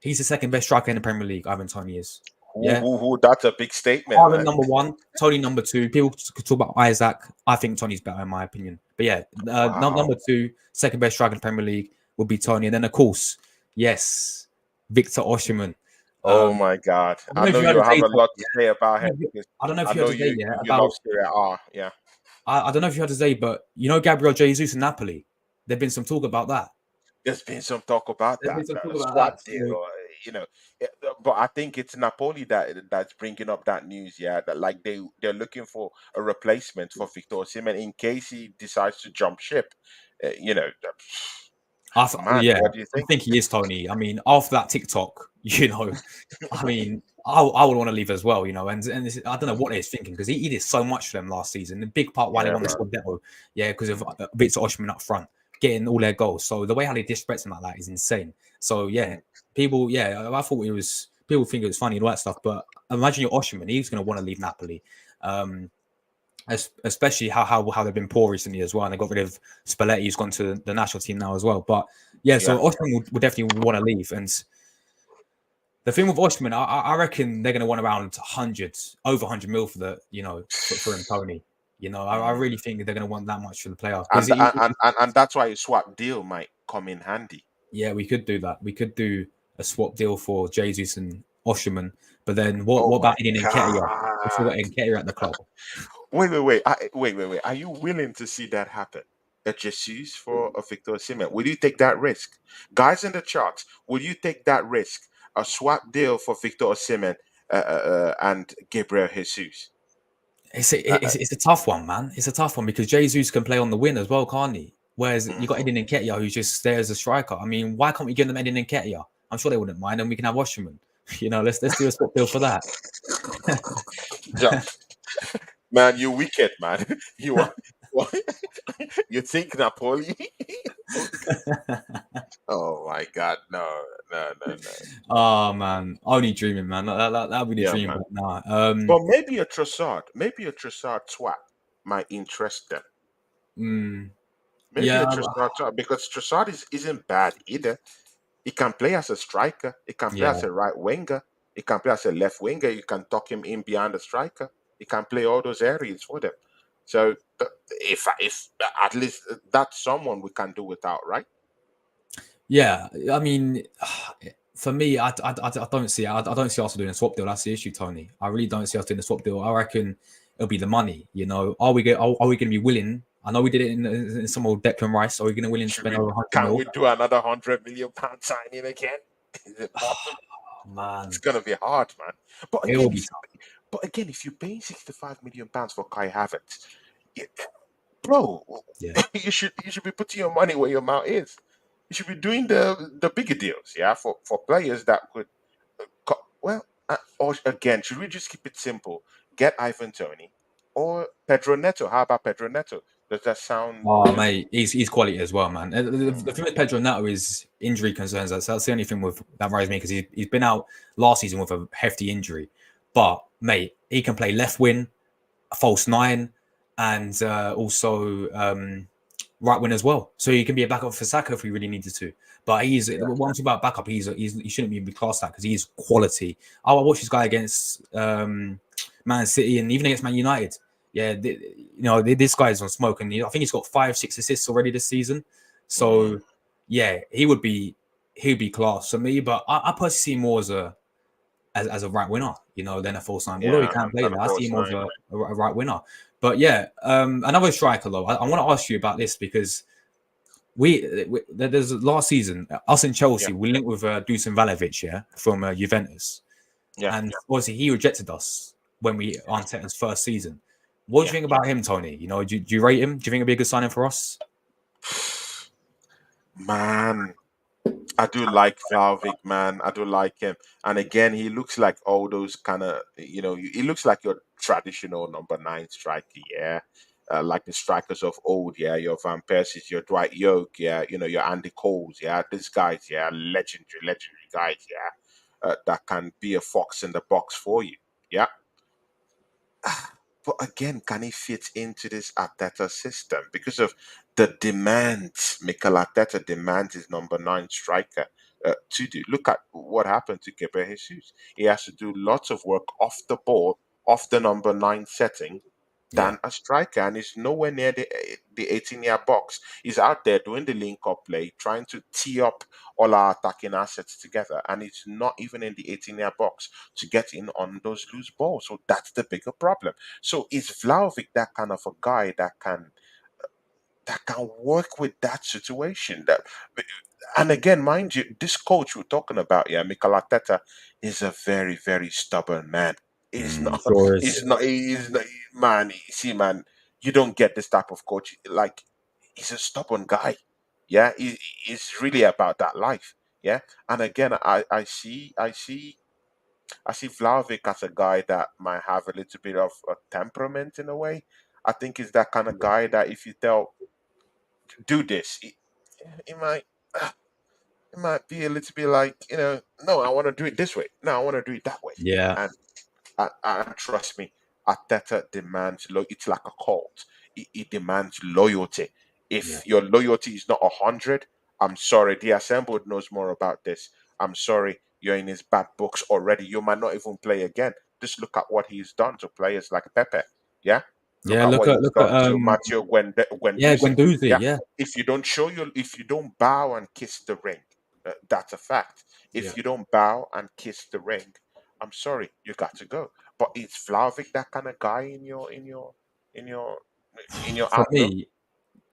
Speaker 2: He's the second best striker in the Premier League. Ivan Tony is. Yeah.
Speaker 1: That's a big statement,
Speaker 2: Ivan
Speaker 1: man.
Speaker 2: number one, Tony number two. People could talk about Isaac. I think Tony's better in my opinion. But yeah,
Speaker 1: Wow.
Speaker 2: number two, second best striker in the Premier League would be Tony, and then of course, yes, Victor Osimhen.
Speaker 1: Oh
Speaker 2: Um,
Speaker 1: my God.
Speaker 2: I don't
Speaker 1: I
Speaker 2: know if
Speaker 1: know
Speaker 2: you heard
Speaker 1: you
Speaker 2: the
Speaker 1: have
Speaker 2: day.
Speaker 1: a lot
Speaker 2: Yeah,
Speaker 1: to say about him because
Speaker 2: I don't know if
Speaker 1: I
Speaker 2: you heard
Speaker 1: know
Speaker 2: today.
Speaker 1: you
Speaker 2: Yeah,
Speaker 1: you love
Speaker 2: about
Speaker 1: Serie A. Yeah.
Speaker 2: I don't know if you heard today, but Gabriel Jesus and Napoli. There've been some talk about that.
Speaker 1: There's been some talk about
Speaker 2: There's been
Speaker 1: that
Speaker 2: some talk about
Speaker 1: swap
Speaker 2: that.
Speaker 1: deal,
Speaker 2: So
Speaker 1: you know. But I think it's Napoli that's bringing up that news. Yeah, that like they're looking for a replacement for Victor Osimhen in case he decides to jump ship. Man,
Speaker 2: Yeah,
Speaker 1: what do you
Speaker 2: I
Speaker 1: think?
Speaker 2: think he is Tony. I mean, after that TikTok, I mean, I would want to leave as well, and I don't know what he's thinking because he did so much for them last season. The big part why they
Speaker 1: Yeah,
Speaker 2: won the
Speaker 1: man.
Speaker 2: squad depot, yeah, because of
Speaker 1: Mm,
Speaker 2: Victor Osimhen up front getting all their goals. So the way how they disrespect him like that is insane. So yeah,
Speaker 1: mm.
Speaker 2: people, yeah, I thought it was people think it was funny and all that stuff, but imagine your Osimhen, he's going to want to leave Napoli. Um, especially how they've been poor recently as well, and they got rid of Spalletti, who's gone to the national team now as well. But yeah, so
Speaker 1: Yeah.
Speaker 2: Osimhen would definitely want to leave, and the thing with Osimhen, I reckon they're going to want around over 100 mil for for him, Tony. I
Speaker 1: Mm.
Speaker 2: really think they're going to want that much for the player because
Speaker 1: And that's why a swap deal might come in handy.
Speaker 2: yeah, we could do that. We could do a swap deal for Jesus and Osimhen, but then
Speaker 1: Oh
Speaker 2: what
Speaker 1: my
Speaker 2: about Edin Nketiah? We still got
Speaker 1: God.
Speaker 2: Nketiah at the club.
Speaker 1: Wait. Are you willing to see that happen? A Jesus for a Victor Osimhen. Will you take that risk? Guys in the charts, will you take that risk? A swap deal for Victor Osimhen and Gabriel Jesus.
Speaker 2: It's a tough one, man. It's a tough one because Jesus can play on the wing as well, can't he? Whereas you got
Speaker 1: Mhm.
Speaker 2: Edin Nketiah who's just there as a striker. I mean, why can't we give them Edin Nketiah? I'm sure they wouldn't mind, and we can have Washington. Let's do a swap deal for that.
Speaker 1: Ja- Man, you wicked, man. You are. You think Napoli? Oh my God, no, no, no, no.
Speaker 2: Oh man, only dreaming, man. That'd be the
Speaker 1: Yeah,
Speaker 2: dream,
Speaker 1: man.
Speaker 2: but nah.
Speaker 1: But maybe a Trossard swap might interest them.
Speaker 2: Mm,
Speaker 1: Maybe
Speaker 2: yeah,
Speaker 1: a Trossard swap because Trossard isn't bad either. He can play as a striker. He can play
Speaker 2: yeah.
Speaker 1: as a right winger. He can play as a left winger. You can tuck him in behind the striker. He can play all those areas for them. So if at least that's someone we can do without, right?
Speaker 2: Yeah, I mean, for me, I don't see I don't see us doing a swap deal. That's the issue, Tony. I really don't see us doing a swap deal. I reckon it'll be the money. Are we going to be willing? I know we did it in some old Declan Rice. Are we going to willing to
Speaker 1: Should
Speaker 2: spend
Speaker 1: we?
Speaker 2: over 100
Speaker 1: Can
Speaker 2: mil?
Speaker 1: we do another £100 million signing again? Is it possible?
Speaker 2: Oh,
Speaker 1: It's
Speaker 2: man,
Speaker 1: gonna be hard, man. But
Speaker 2: it will
Speaker 1: again,
Speaker 2: be
Speaker 1: if
Speaker 2: tough.
Speaker 1: but again, if you're paying £65 million for Kai Havertz, bro.
Speaker 2: Yeah.
Speaker 1: You should be putting your money where your mouth is. You should be doing the bigger deals, yeah, for players that could. Well, or again, should we just keep it simple? Get Ivan Tony or Pedro Neto. How about Pedro Neto? Does that sound,
Speaker 2: Oh, mate, he's quality as well, man. The
Speaker 1: Mm,
Speaker 2: thing with Pedro Neto is injury concerns. That's the only thing with that worries me because he's been out last season with a hefty injury. But mate, he can play left wing, false nine, and also right wing as well. So he can be a backup for Saka if we really needed to. But he's
Speaker 1: yeah,
Speaker 2: one thing about backup. He shouldn't be classed that because he's quality. I watched this guy against Man City and even against Man United. Yeah, this guy's on smoke, and I think he's got 5, 6 assists already this season.
Speaker 1: mm,
Speaker 2: So yeah, he'd be class for me. But I personally see him more as a right winner, than a false nine. Although he
Speaker 1: yeah,
Speaker 2: can play
Speaker 1: and
Speaker 2: there,
Speaker 1: of
Speaker 2: I see
Speaker 1: course
Speaker 2: him more as
Speaker 1: nine.
Speaker 2: a right winner. But yeah, another striker though. I want to ask you about this because there's last season us in
Speaker 1: Yeah,
Speaker 2: Chelsea we linked with Dusan Vlahovic, yeah, from Juventus,
Speaker 1: yeah,
Speaker 2: and obviously he rejected us when we Arteta's first season. What do you
Speaker 1: yeah.
Speaker 2: think about him, Tony? Do you rate him? Do you think it'd be a good signing for us?
Speaker 1: Man, I do like Valvik, man. I do like him. And again, he looks like all those kind of, he looks like your traditional number nine striker, yeah. Like the strikers of old, yeah. Your Van Persies, your Dwight Yoke, yeah. Your Andy Coles, yeah. These guys, yeah. Legendary guys, yeah. That can be a fox in the box for you, yeah. But again, can he fit into this Arteta system? Because of the demands, Mikel Arteta demands his number nine striker to do. Look at what happened to Gabriel Jesus. He has to do lots of work off the ball, off the number nine setting,
Speaker 2: Yeah,
Speaker 1: than a striker, and he's nowhere near the 18-yard box. He's out there doing the link up play, trying to tee up all our attacking assets together, and it's not even in the 18-yard box to get in on those loose balls. So that's the bigger problem. So is Vlahovic that kind of a guy that can work with that situation? And again, mind you, this coach we're talking about, yeah, Mikel Arteta, is a very, very stubborn man. He's not,
Speaker 2: sure is.
Speaker 1: he's not, man. See, man, you don't get this type of coach. Like, he's a stubborn guy. Yeah, he's really about that life. Yeah, and again, I see Vlahovic as a guy that might have a little bit of a temperament in a way. I think he's that kind of guy that if you tell do this, he might it might be a little bit like, no, I want to do it this way. No, I want to do it that way.
Speaker 2: Yeah,
Speaker 1: And trust me, Arteta demands it's like a cult. It demands loyalty.
Speaker 2: yeah,
Speaker 1: If your loyalty is not 100, I'm sorry. The assembled knows more about this. I'm sorry, you're in his bad books already. You might not even play again. Just look at what he's done to players like Pepe. Yeah, look
Speaker 2: yeah.
Speaker 1: at what he's
Speaker 2: Look at
Speaker 1: done to Matteo
Speaker 2: yeah,
Speaker 1: Guendouzi.
Speaker 2: Guendouzi.
Speaker 1: Yeah,
Speaker 2: Yeah,
Speaker 1: if you don't bow and kiss the ring, that's a fact.
Speaker 2: yeah.
Speaker 1: If you don't bow and kiss the ring, I'm sorry, you got to go. But is Vlahovic that kind of guy in your in your
Speaker 2: For
Speaker 1: outlook?
Speaker 2: me,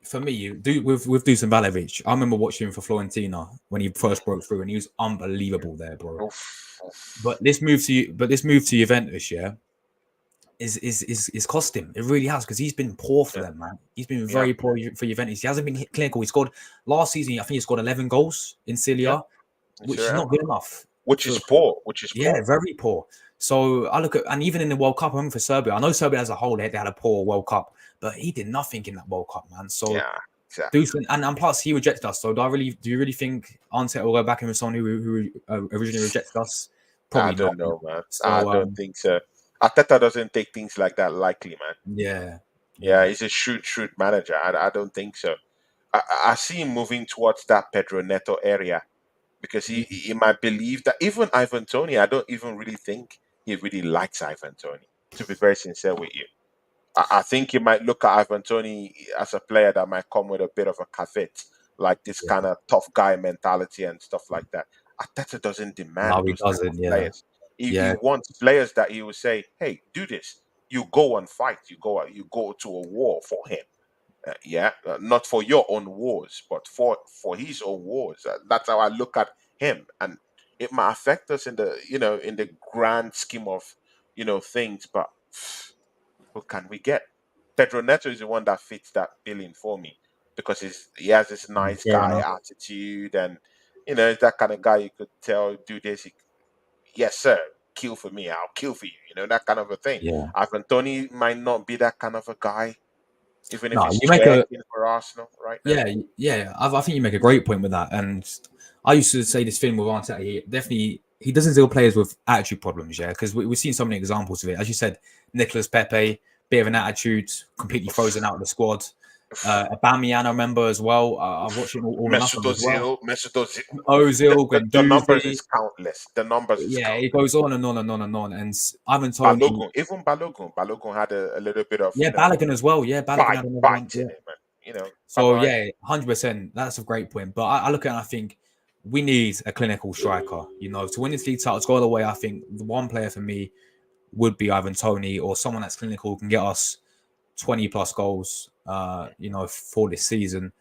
Speaker 2: for me, you do with Dusan Vlahovic. I remember watching him for Florentina when he first broke through, and he was unbelievable there, bro.
Speaker 1: Oof,
Speaker 2: But
Speaker 1: oof.
Speaker 2: this move to Juventus, yeah, is cost him. It really has because he's been poor for
Speaker 1: Yeah,
Speaker 2: them, man. He's been
Speaker 1: yeah,
Speaker 2: very poor for Juventus. He hasn't been clinical. He scored last season. I think he scored 11 goals in Serie
Speaker 1: yeah.
Speaker 2: A,
Speaker 1: It's
Speaker 2: which is not good enough.
Speaker 1: which is
Speaker 2: For
Speaker 1: poor, which is
Speaker 2: yeah,
Speaker 1: poor.
Speaker 2: very poor. So I look at and even in the World Cup, I remember for Serbia. I know Serbia as a whole they had a poor World Cup, but he did nothing in that World Cup, man. So
Speaker 1: Yeah, exactly.
Speaker 2: Dusan, and plus he rejected us. So do you really think Arteta will go back in with someone who originally rejected us?
Speaker 1: I
Speaker 2: Probably not.
Speaker 1: don't know, man. I
Speaker 2: So
Speaker 1: don't think so. Ateta doesn't take things like that lightly, man.
Speaker 2: yeah,
Speaker 1: Yeah,
Speaker 2: yeah,
Speaker 1: he's a shrewd manager. I don't think so. I see him moving towards that Pedro Neto area because he might believe that even Ivan Tony, I don't even really think he really likes Ivan Tony, to be very sincere with you. I think he might look at Ivan Tony as a player that might come with a bit of a caveat, like this
Speaker 2: yeah.
Speaker 1: kind of tough guy mentality and stuff like that. Arteta doesn't demand
Speaker 2: No, he
Speaker 1: those type of
Speaker 2: doesn't. Yeah,
Speaker 1: players. He
Speaker 2: yeah,
Speaker 1: wants players that he will say, "Hey, do this. You go and fight. You go to a war for him. Yeah, not for your own wars, but for his own wars." That's how I look at him, and it might affect us in the grand scheme of things. But who can we get? Pedro Neto is the one that fits that billing for me because he has this nice
Speaker 2: Fair
Speaker 1: guy
Speaker 2: enough.
Speaker 1: attitude, and it's that kind of guy you could tell do this. Yes, sir. Kill for me. I'll kill for you. That kind of a thing.
Speaker 2: Yeah.
Speaker 1: Ivan Tony might not be that kind of a guy, even if
Speaker 2: No,
Speaker 1: he's
Speaker 2: you make a
Speaker 1: tracking for Arsenal right now.
Speaker 2: yeah, yeah. I think you make a great point with that. And I used to say this thing with Arteta. He doesn't deal players with attitude problems. Yeah, because we've seen so many examples of it. As you said, Nicolas Pepe, bit of an attitude, completely frozen out of the squad. Aubameyang, I remember as well. I've watched it all or
Speaker 1: Mesut
Speaker 2: nothing as well.
Speaker 1: Ozil, Mesut Ozil.
Speaker 2: Ozil,
Speaker 1: The numbers
Speaker 2: Guendouzi.
Speaker 1: is countless. The numbers is
Speaker 2: Yeah, it
Speaker 1: countless.
Speaker 2: goes on and on and on and on. And Ivan Tony,
Speaker 1: Balogun, even Balogun had a little bit of
Speaker 2: yeah, Balogun as well. Yeah, Balogun had another one.
Speaker 1: bite in
Speaker 2: Yeah.
Speaker 1: him, and come
Speaker 2: So
Speaker 1: on.
Speaker 2: yeah, 100%. That's a great point. But I look at it and I think we need a clinical striker. To win this league title, to go all the way. I think the one player for me would be Ivan Tony or someone that's clinical who can get us 20 plus goals. For this season.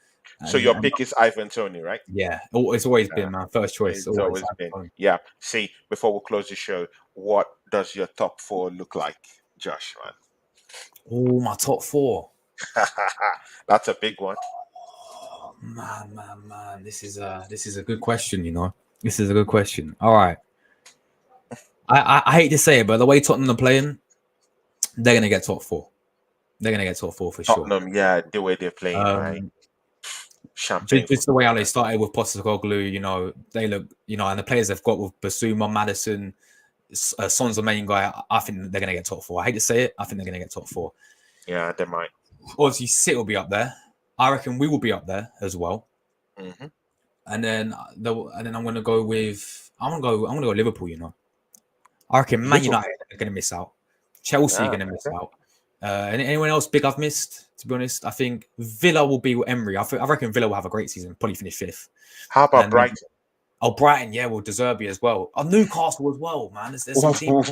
Speaker 1: So
Speaker 2: And,
Speaker 1: your
Speaker 2: and
Speaker 1: pick is Ivan Tony, right?
Speaker 2: yeah, it's always
Speaker 1: Yeah,
Speaker 2: been my first choice.
Speaker 1: it's
Speaker 2: Always
Speaker 1: always
Speaker 2: Ivan
Speaker 1: been.
Speaker 2: Tony.
Speaker 1: Yeah. See, before we close the show, what does your top four look like, Josh, man?
Speaker 2: Oh, my top four.
Speaker 1: That's a big one.
Speaker 2: Oh, man. This is a good question. This is a good question. All right. I hate to say it, but the way Tottenham are playing, they're gonna get top four. They're gonna get top four for sure.
Speaker 1: Tottenham, yeah, the way they're playing, right?
Speaker 2: Um,
Speaker 1: Champagne
Speaker 2: just the way
Speaker 1: football,
Speaker 2: how they
Speaker 1: man.
Speaker 2: started with Postecoglou, they look, and the players they've got with Basuma, Madison, Son's the main guy. I think they're gonna get top four. I hate to say it, I think they're gonna get top four.
Speaker 1: Yeah, they might.
Speaker 2: Obviously, City will be up there. I reckon we will be up there as well.
Speaker 1: Hmm.
Speaker 2: And then I'm gonna go Liverpool. I reckon Man
Speaker 1: Liverpool.
Speaker 2: United are going to miss out. Chelsea are
Speaker 1: Yeah,
Speaker 2: going to miss
Speaker 1: okay.
Speaker 2: out. Anyone else big I've missed? To be honest, I think Villa will be with Emery. I reckon Villa will have a great season, probably finish fifth.
Speaker 1: How about
Speaker 2: And then,
Speaker 1: Brighton?
Speaker 2: Brighton, yeah, will Deserby as well. Newcastle as well, man. There's some teams.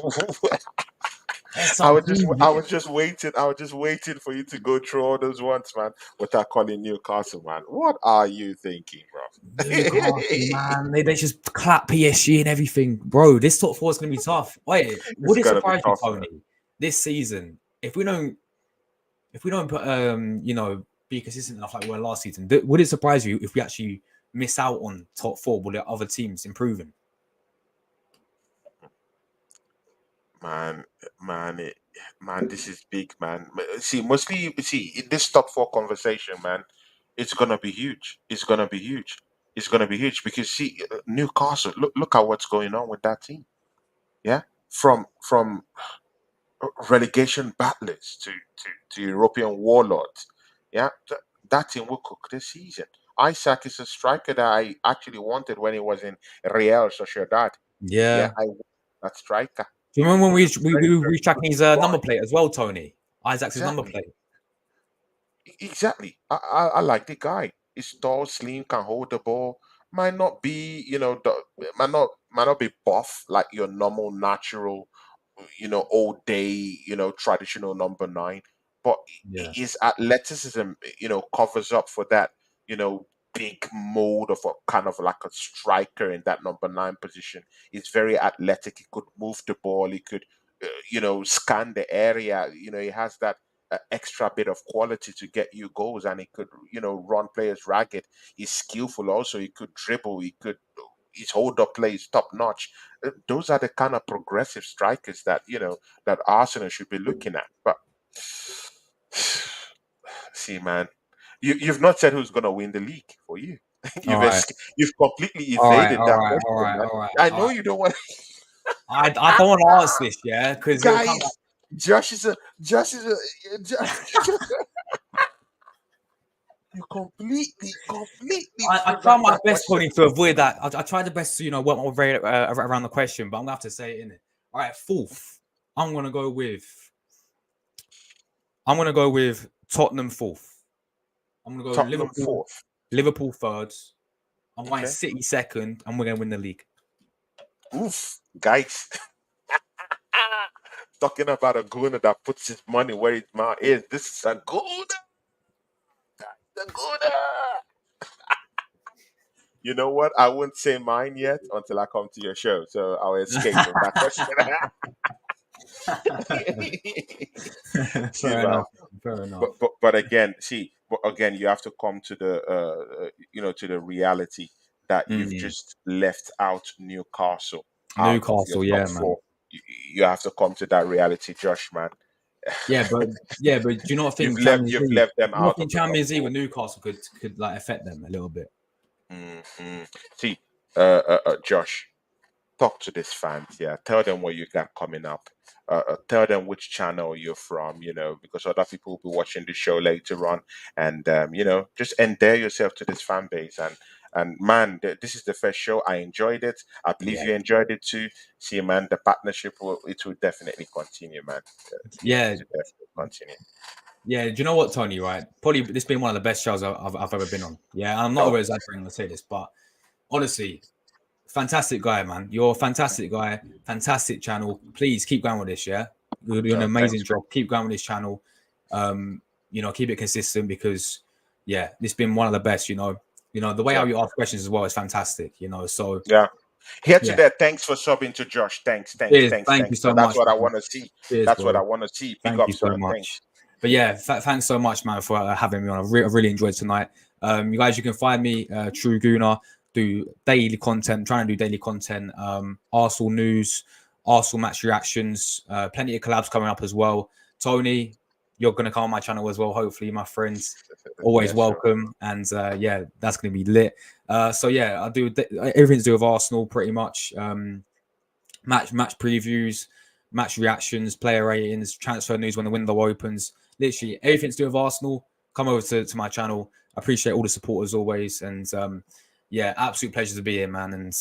Speaker 2: There's some teams.
Speaker 1: I was just waiting. I was just waiting for you to go through all those ones, man. Without calling Newcastle, man. What are you thinking, bro?
Speaker 2: Newcastle, man. They just clap PSG and everything, bro. This top four is going to be tough. Wait,
Speaker 1: It's
Speaker 2: would it
Speaker 1: gonna be
Speaker 2: surprise you,
Speaker 1: tough, man.
Speaker 2: Tony, this season if we don't put be consistent enough like we were last season, would it surprise you if we actually miss out on top four? Will the other teams improving?
Speaker 1: Man, man, man, this is big, man. See, mostly, see, in this top four conversation, man, it's gonna be huge. It's gonna be huge. It's gonna be huge because see, Newcastle. Look at what's going on with that team. Yeah, from relegation battlers to European warlords. Yeah, that team will cook this season. Isaac is a striker that I actually wanted when he was in Real Sociedad. Yeah,
Speaker 2: Yeah.
Speaker 1: I want that striker.
Speaker 2: Do you remember when we
Speaker 1: Looks
Speaker 2: we,
Speaker 1: very,
Speaker 2: we
Speaker 1: very
Speaker 2: were tracking
Speaker 1: good.
Speaker 2: his number plate as well, Tony? Isaac's his number
Speaker 1: Exactly.
Speaker 2: plate.
Speaker 1: Exactly. I like the guy. He's tall, slim, can hold the ball. Might not be, might not be buff like your normal, natural, old day, traditional number nine. But
Speaker 2: Yeah.
Speaker 1: his athleticism, covers up for that, big mold of a kind of like a striker in that number nine position. He's very athletic. He could move the ball. He could, scan the area. He has that extra bit of quality to get you goals, and he could run players ragged. He's skillful also. He could dribble. His hold up play is top notch. Those are the kind of progressive strikers that that Arsenal should be looking at. But see, man, you've not said who's gonna win the league for you.
Speaker 2: All right.
Speaker 1: You've completely
Speaker 2: All right.
Speaker 1: evaded
Speaker 2: All
Speaker 1: that
Speaker 2: right. All
Speaker 1: question,
Speaker 2: right.
Speaker 1: man.
Speaker 2: All right.
Speaker 1: I
Speaker 2: All
Speaker 1: know
Speaker 2: right.
Speaker 1: you don't want.
Speaker 2: I don't want to answer this, yeah, because it'll come back.
Speaker 1: Guys, Josh, you completely
Speaker 2: I try
Speaker 1: forgot
Speaker 2: my
Speaker 1: that
Speaker 2: best,
Speaker 1: question.
Speaker 2: Tony, to avoid that. I try the best to, work my way around the question, but I'm gonna have to say it in it. All right, fourth. I'm gonna go with. I'm gonna go with Tottenham fourth. I'm gonna go
Speaker 1: Tottenham
Speaker 2: Liverpool.
Speaker 1: fourth.
Speaker 2: Liverpool third. I'm going
Speaker 1: Okay.
Speaker 2: City second, and we're gonna win the league.
Speaker 1: Oof, guys. Talking about a gooner that puts his money where his mouth is. This is a gooner. The gooner. You know what? I wouldn't say mine yet until I come to your show, so I'll escape from that question. See,
Speaker 2: Fair
Speaker 1: man,
Speaker 2: enough. Fair enough.
Speaker 1: But again, see, but again, you have to come to the to the reality that you've
Speaker 2: Mm.
Speaker 1: just left out Newcastle out of your
Speaker 2: Newcastle,
Speaker 1: top
Speaker 2: yeah, man.
Speaker 1: four. You have to come to that reality, Josh, man.
Speaker 2: Yeah, but do you not
Speaker 1: you've
Speaker 2: think
Speaker 1: left
Speaker 2: Champions
Speaker 1: you've
Speaker 2: League?
Speaker 1: left them
Speaker 2: You not
Speaker 1: out of
Speaker 2: think
Speaker 1: the top
Speaker 2: Champions League
Speaker 1: four.
Speaker 2: with Newcastle could like affect them a little bit?
Speaker 1: Hmm. See, Josh, talk to these fans. Yeah, tell them what you got coming up. Tell them which channel you're from. Because other people will be watching the show later on, and just endear yourself to this fan base. And man, this is the first show. I enjoyed it. I believe
Speaker 2: Yeah,
Speaker 1: you enjoyed it too. See, man, the partnership will definitely continue, man.
Speaker 2: yeah,
Speaker 1: It will definitely continue.
Speaker 2: yeah. Do you know what, Tony? Right, probably this been one of the best shows I've ever been on. Yeah, I'm not over
Speaker 1: Oh,
Speaker 2: exaggerating when I say this, but honestly, fantastic guy, man. You're a fantastic guy, fantastic channel. Please keep going with this. Yeah, you're doing an
Speaker 1: no, thanks,
Speaker 2: amazing
Speaker 1: man.
Speaker 2: job. Keep going with this channel. Keep it consistent because yeah, this been one of the best. The way how
Speaker 1: Yeah,
Speaker 2: you ask questions as well is fantastic. So
Speaker 1: yeah. Here to
Speaker 2: yeah.
Speaker 1: there. Thanks for subbing to Josh. Thanks, thanks,
Speaker 2: Cheers.
Speaker 1: thanks,
Speaker 2: Thank you
Speaker 1: thanks.
Speaker 2: so
Speaker 1: That's
Speaker 2: much,
Speaker 1: what I
Speaker 2: man.
Speaker 1: want to see.
Speaker 2: Cheers,
Speaker 1: That's what I
Speaker 2: bro.
Speaker 1: want to see. Big
Speaker 2: Thank you
Speaker 1: ups,
Speaker 2: so
Speaker 1: man.
Speaker 2: much.
Speaker 1: Thanks.
Speaker 2: But yeah, thanks so much, man, for having me on. I've really enjoyed tonight. You guys, you can find me, TrueGooner, do daily content, trying to do daily content, Arsenal news, Arsenal match reactions, plenty of collabs coming up as well. Tony, you're going to come on my channel as well, hopefully, my friends. Always
Speaker 1: Yeah, sure.
Speaker 2: welcome. And yeah, that's going to be lit. So yeah, I do everything to do with Arsenal pretty much. Match previews, match reactions, player ratings, transfer news when the window opens. Literally everything to do with Arsenal. Come over to my channel. I appreciate all the support as always, and yeah, absolute pleasure to be here, man. And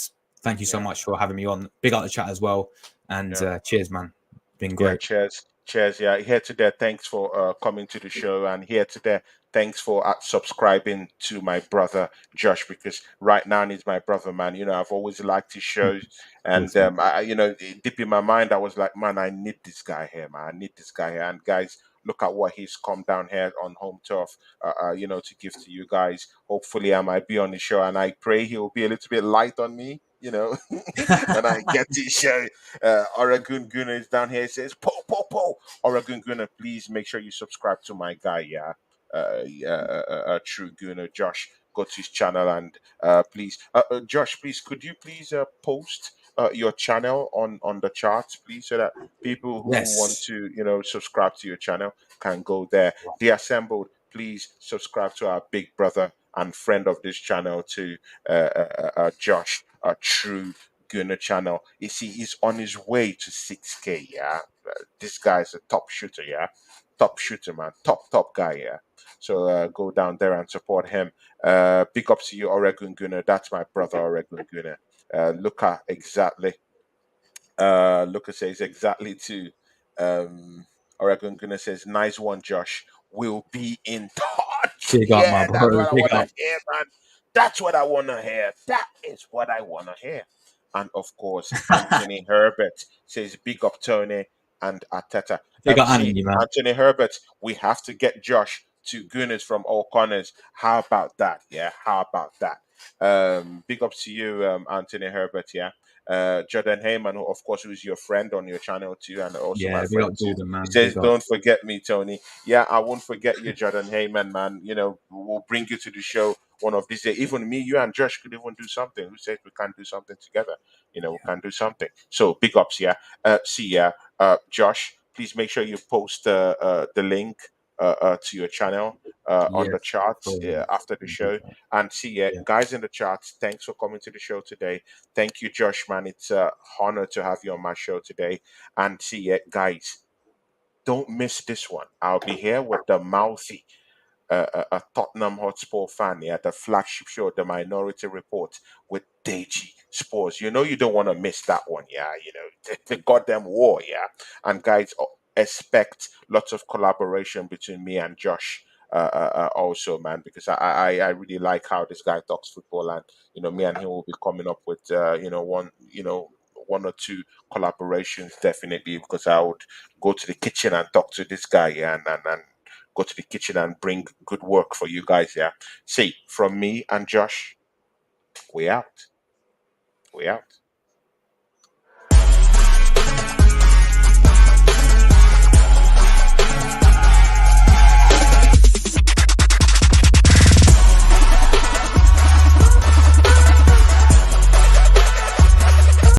Speaker 2: thank you so
Speaker 1: Yeah,
Speaker 2: much for having me on. Big up the chat as well, and
Speaker 1: yeah.
Speaker 2: cheers, man. Been
Speaker 1: Yeah,
Speaker 2: great.
Speaker 1: cheers. Cheers. Yeah, here today. Thanks for coming to the show. And here today, thanks for subscribing to my brother Josh, because right now he's my brother, man. I've always liked his shows. And
Speaker 2: Cheers, man.
Speaker 1: deep in my mind, I was like, man, I need this guy here, man. I need this guy here. And guys, look at what he's come down here on home turf, to give to you guys. Hopefully, I might be on the show, and I pray he'll be a little bit light on me. When I get to show Oregon Gunner is down here. It says, po, po, po. Oregon Gunner, please make sure you subscribe to my guy, yeah. True Gunner, Josh. Go to his channel and please, Josh, please, could you please post your channel on the charts, please, so that people who want
Speaker 2: Yes.
Speaker 1: to, subscribe to your channel can go there. The Assembled, please subscribe to our big brother and friend of this channel, to Josh, True Gunner channel. You see, he's on his way to 6K. Yeah, this guy's a top shooter. Yeah, top shooter, man. Top guy. Yeah. So go down there and support him. Big up to you, Oregon Gunner. That's my brother, Oregon Gunner. Look at exactly. Lucas says exactly to Oregon Gunner says, nice one, Josh. We'll be in touch.
Speaker 2: Big up, my
Speaker 1: Yeah, that's
Speaker 2: bro.
Speaker 1: what I
Speaker 2: Big
Speaker 1: want to
Speaker 2: up.
Speaker 1: hear, man. That's what I want to hear. That is what I want to hear. And of course, Anthony Herbert says, big up, Tony and Ateta.
Speaker 2: Big up,
Speaker 1: See,
Speaker 2: Anthony, man.
Speaker 1: Anthony Herbert, we have to get Josh to Gunners from all corners. How about that? Yeah, how about that? Big up to you, Anthony Herbert. Yeah. Jordan Heyman, who, of course, who's your friend on your channel too, and also my
Speaker 2: Yeah, big
Speaker 1: friend
Speaker 2: up,
Speaker 1: too.
Speaker 2: Jordan,
Speaker 1: He
Speaker 2: man.
Speaker 1: says,
Speaker 2: Big up.
Speaker 1: "Don't forget me, Tony." Yeah, I won't forget you, Jordan Heyman, man. We'll bring you to the show one of these days. Even me, you, and Josh could even do something. Who says we can't do something together? We can do something. So big ups, yeah. See, yeah, Josh, please make sure you post the link to your channel on
Speaker 2: Yes.
Speaker 1: the charts
Speaker 2: Bro.
Speaker 1: after the
Speaker 2: Do
Speaker 1: show.
Speaker 2: that.
Speaker 1: And see, yeah,
Speaker 2: Yeah.
Speaker 1: guys in the charts, thanks for coming to the show today. Thank you, Josh, man. It's a honor to have you on my show today. And see, yeah, guys, don't miss this one. I'll be here with the mouthy, a Tottenham Hotspur fan, yeah, the flagship show, the Minority Report with Deji Spores. You don't want to miss that one, yeah. The goddamn war, yeah. And guys, expect lots of collaboration between me and Josh. Also, man, because I really like how this guy talks football, and me and him will be coming up with one or two collaborations definitely, because I would go to the kitchen and talk to this guy, yeah, and go to the kitchen and bring good work for you guys. Yeah. See, from me and Josh, we out. We out.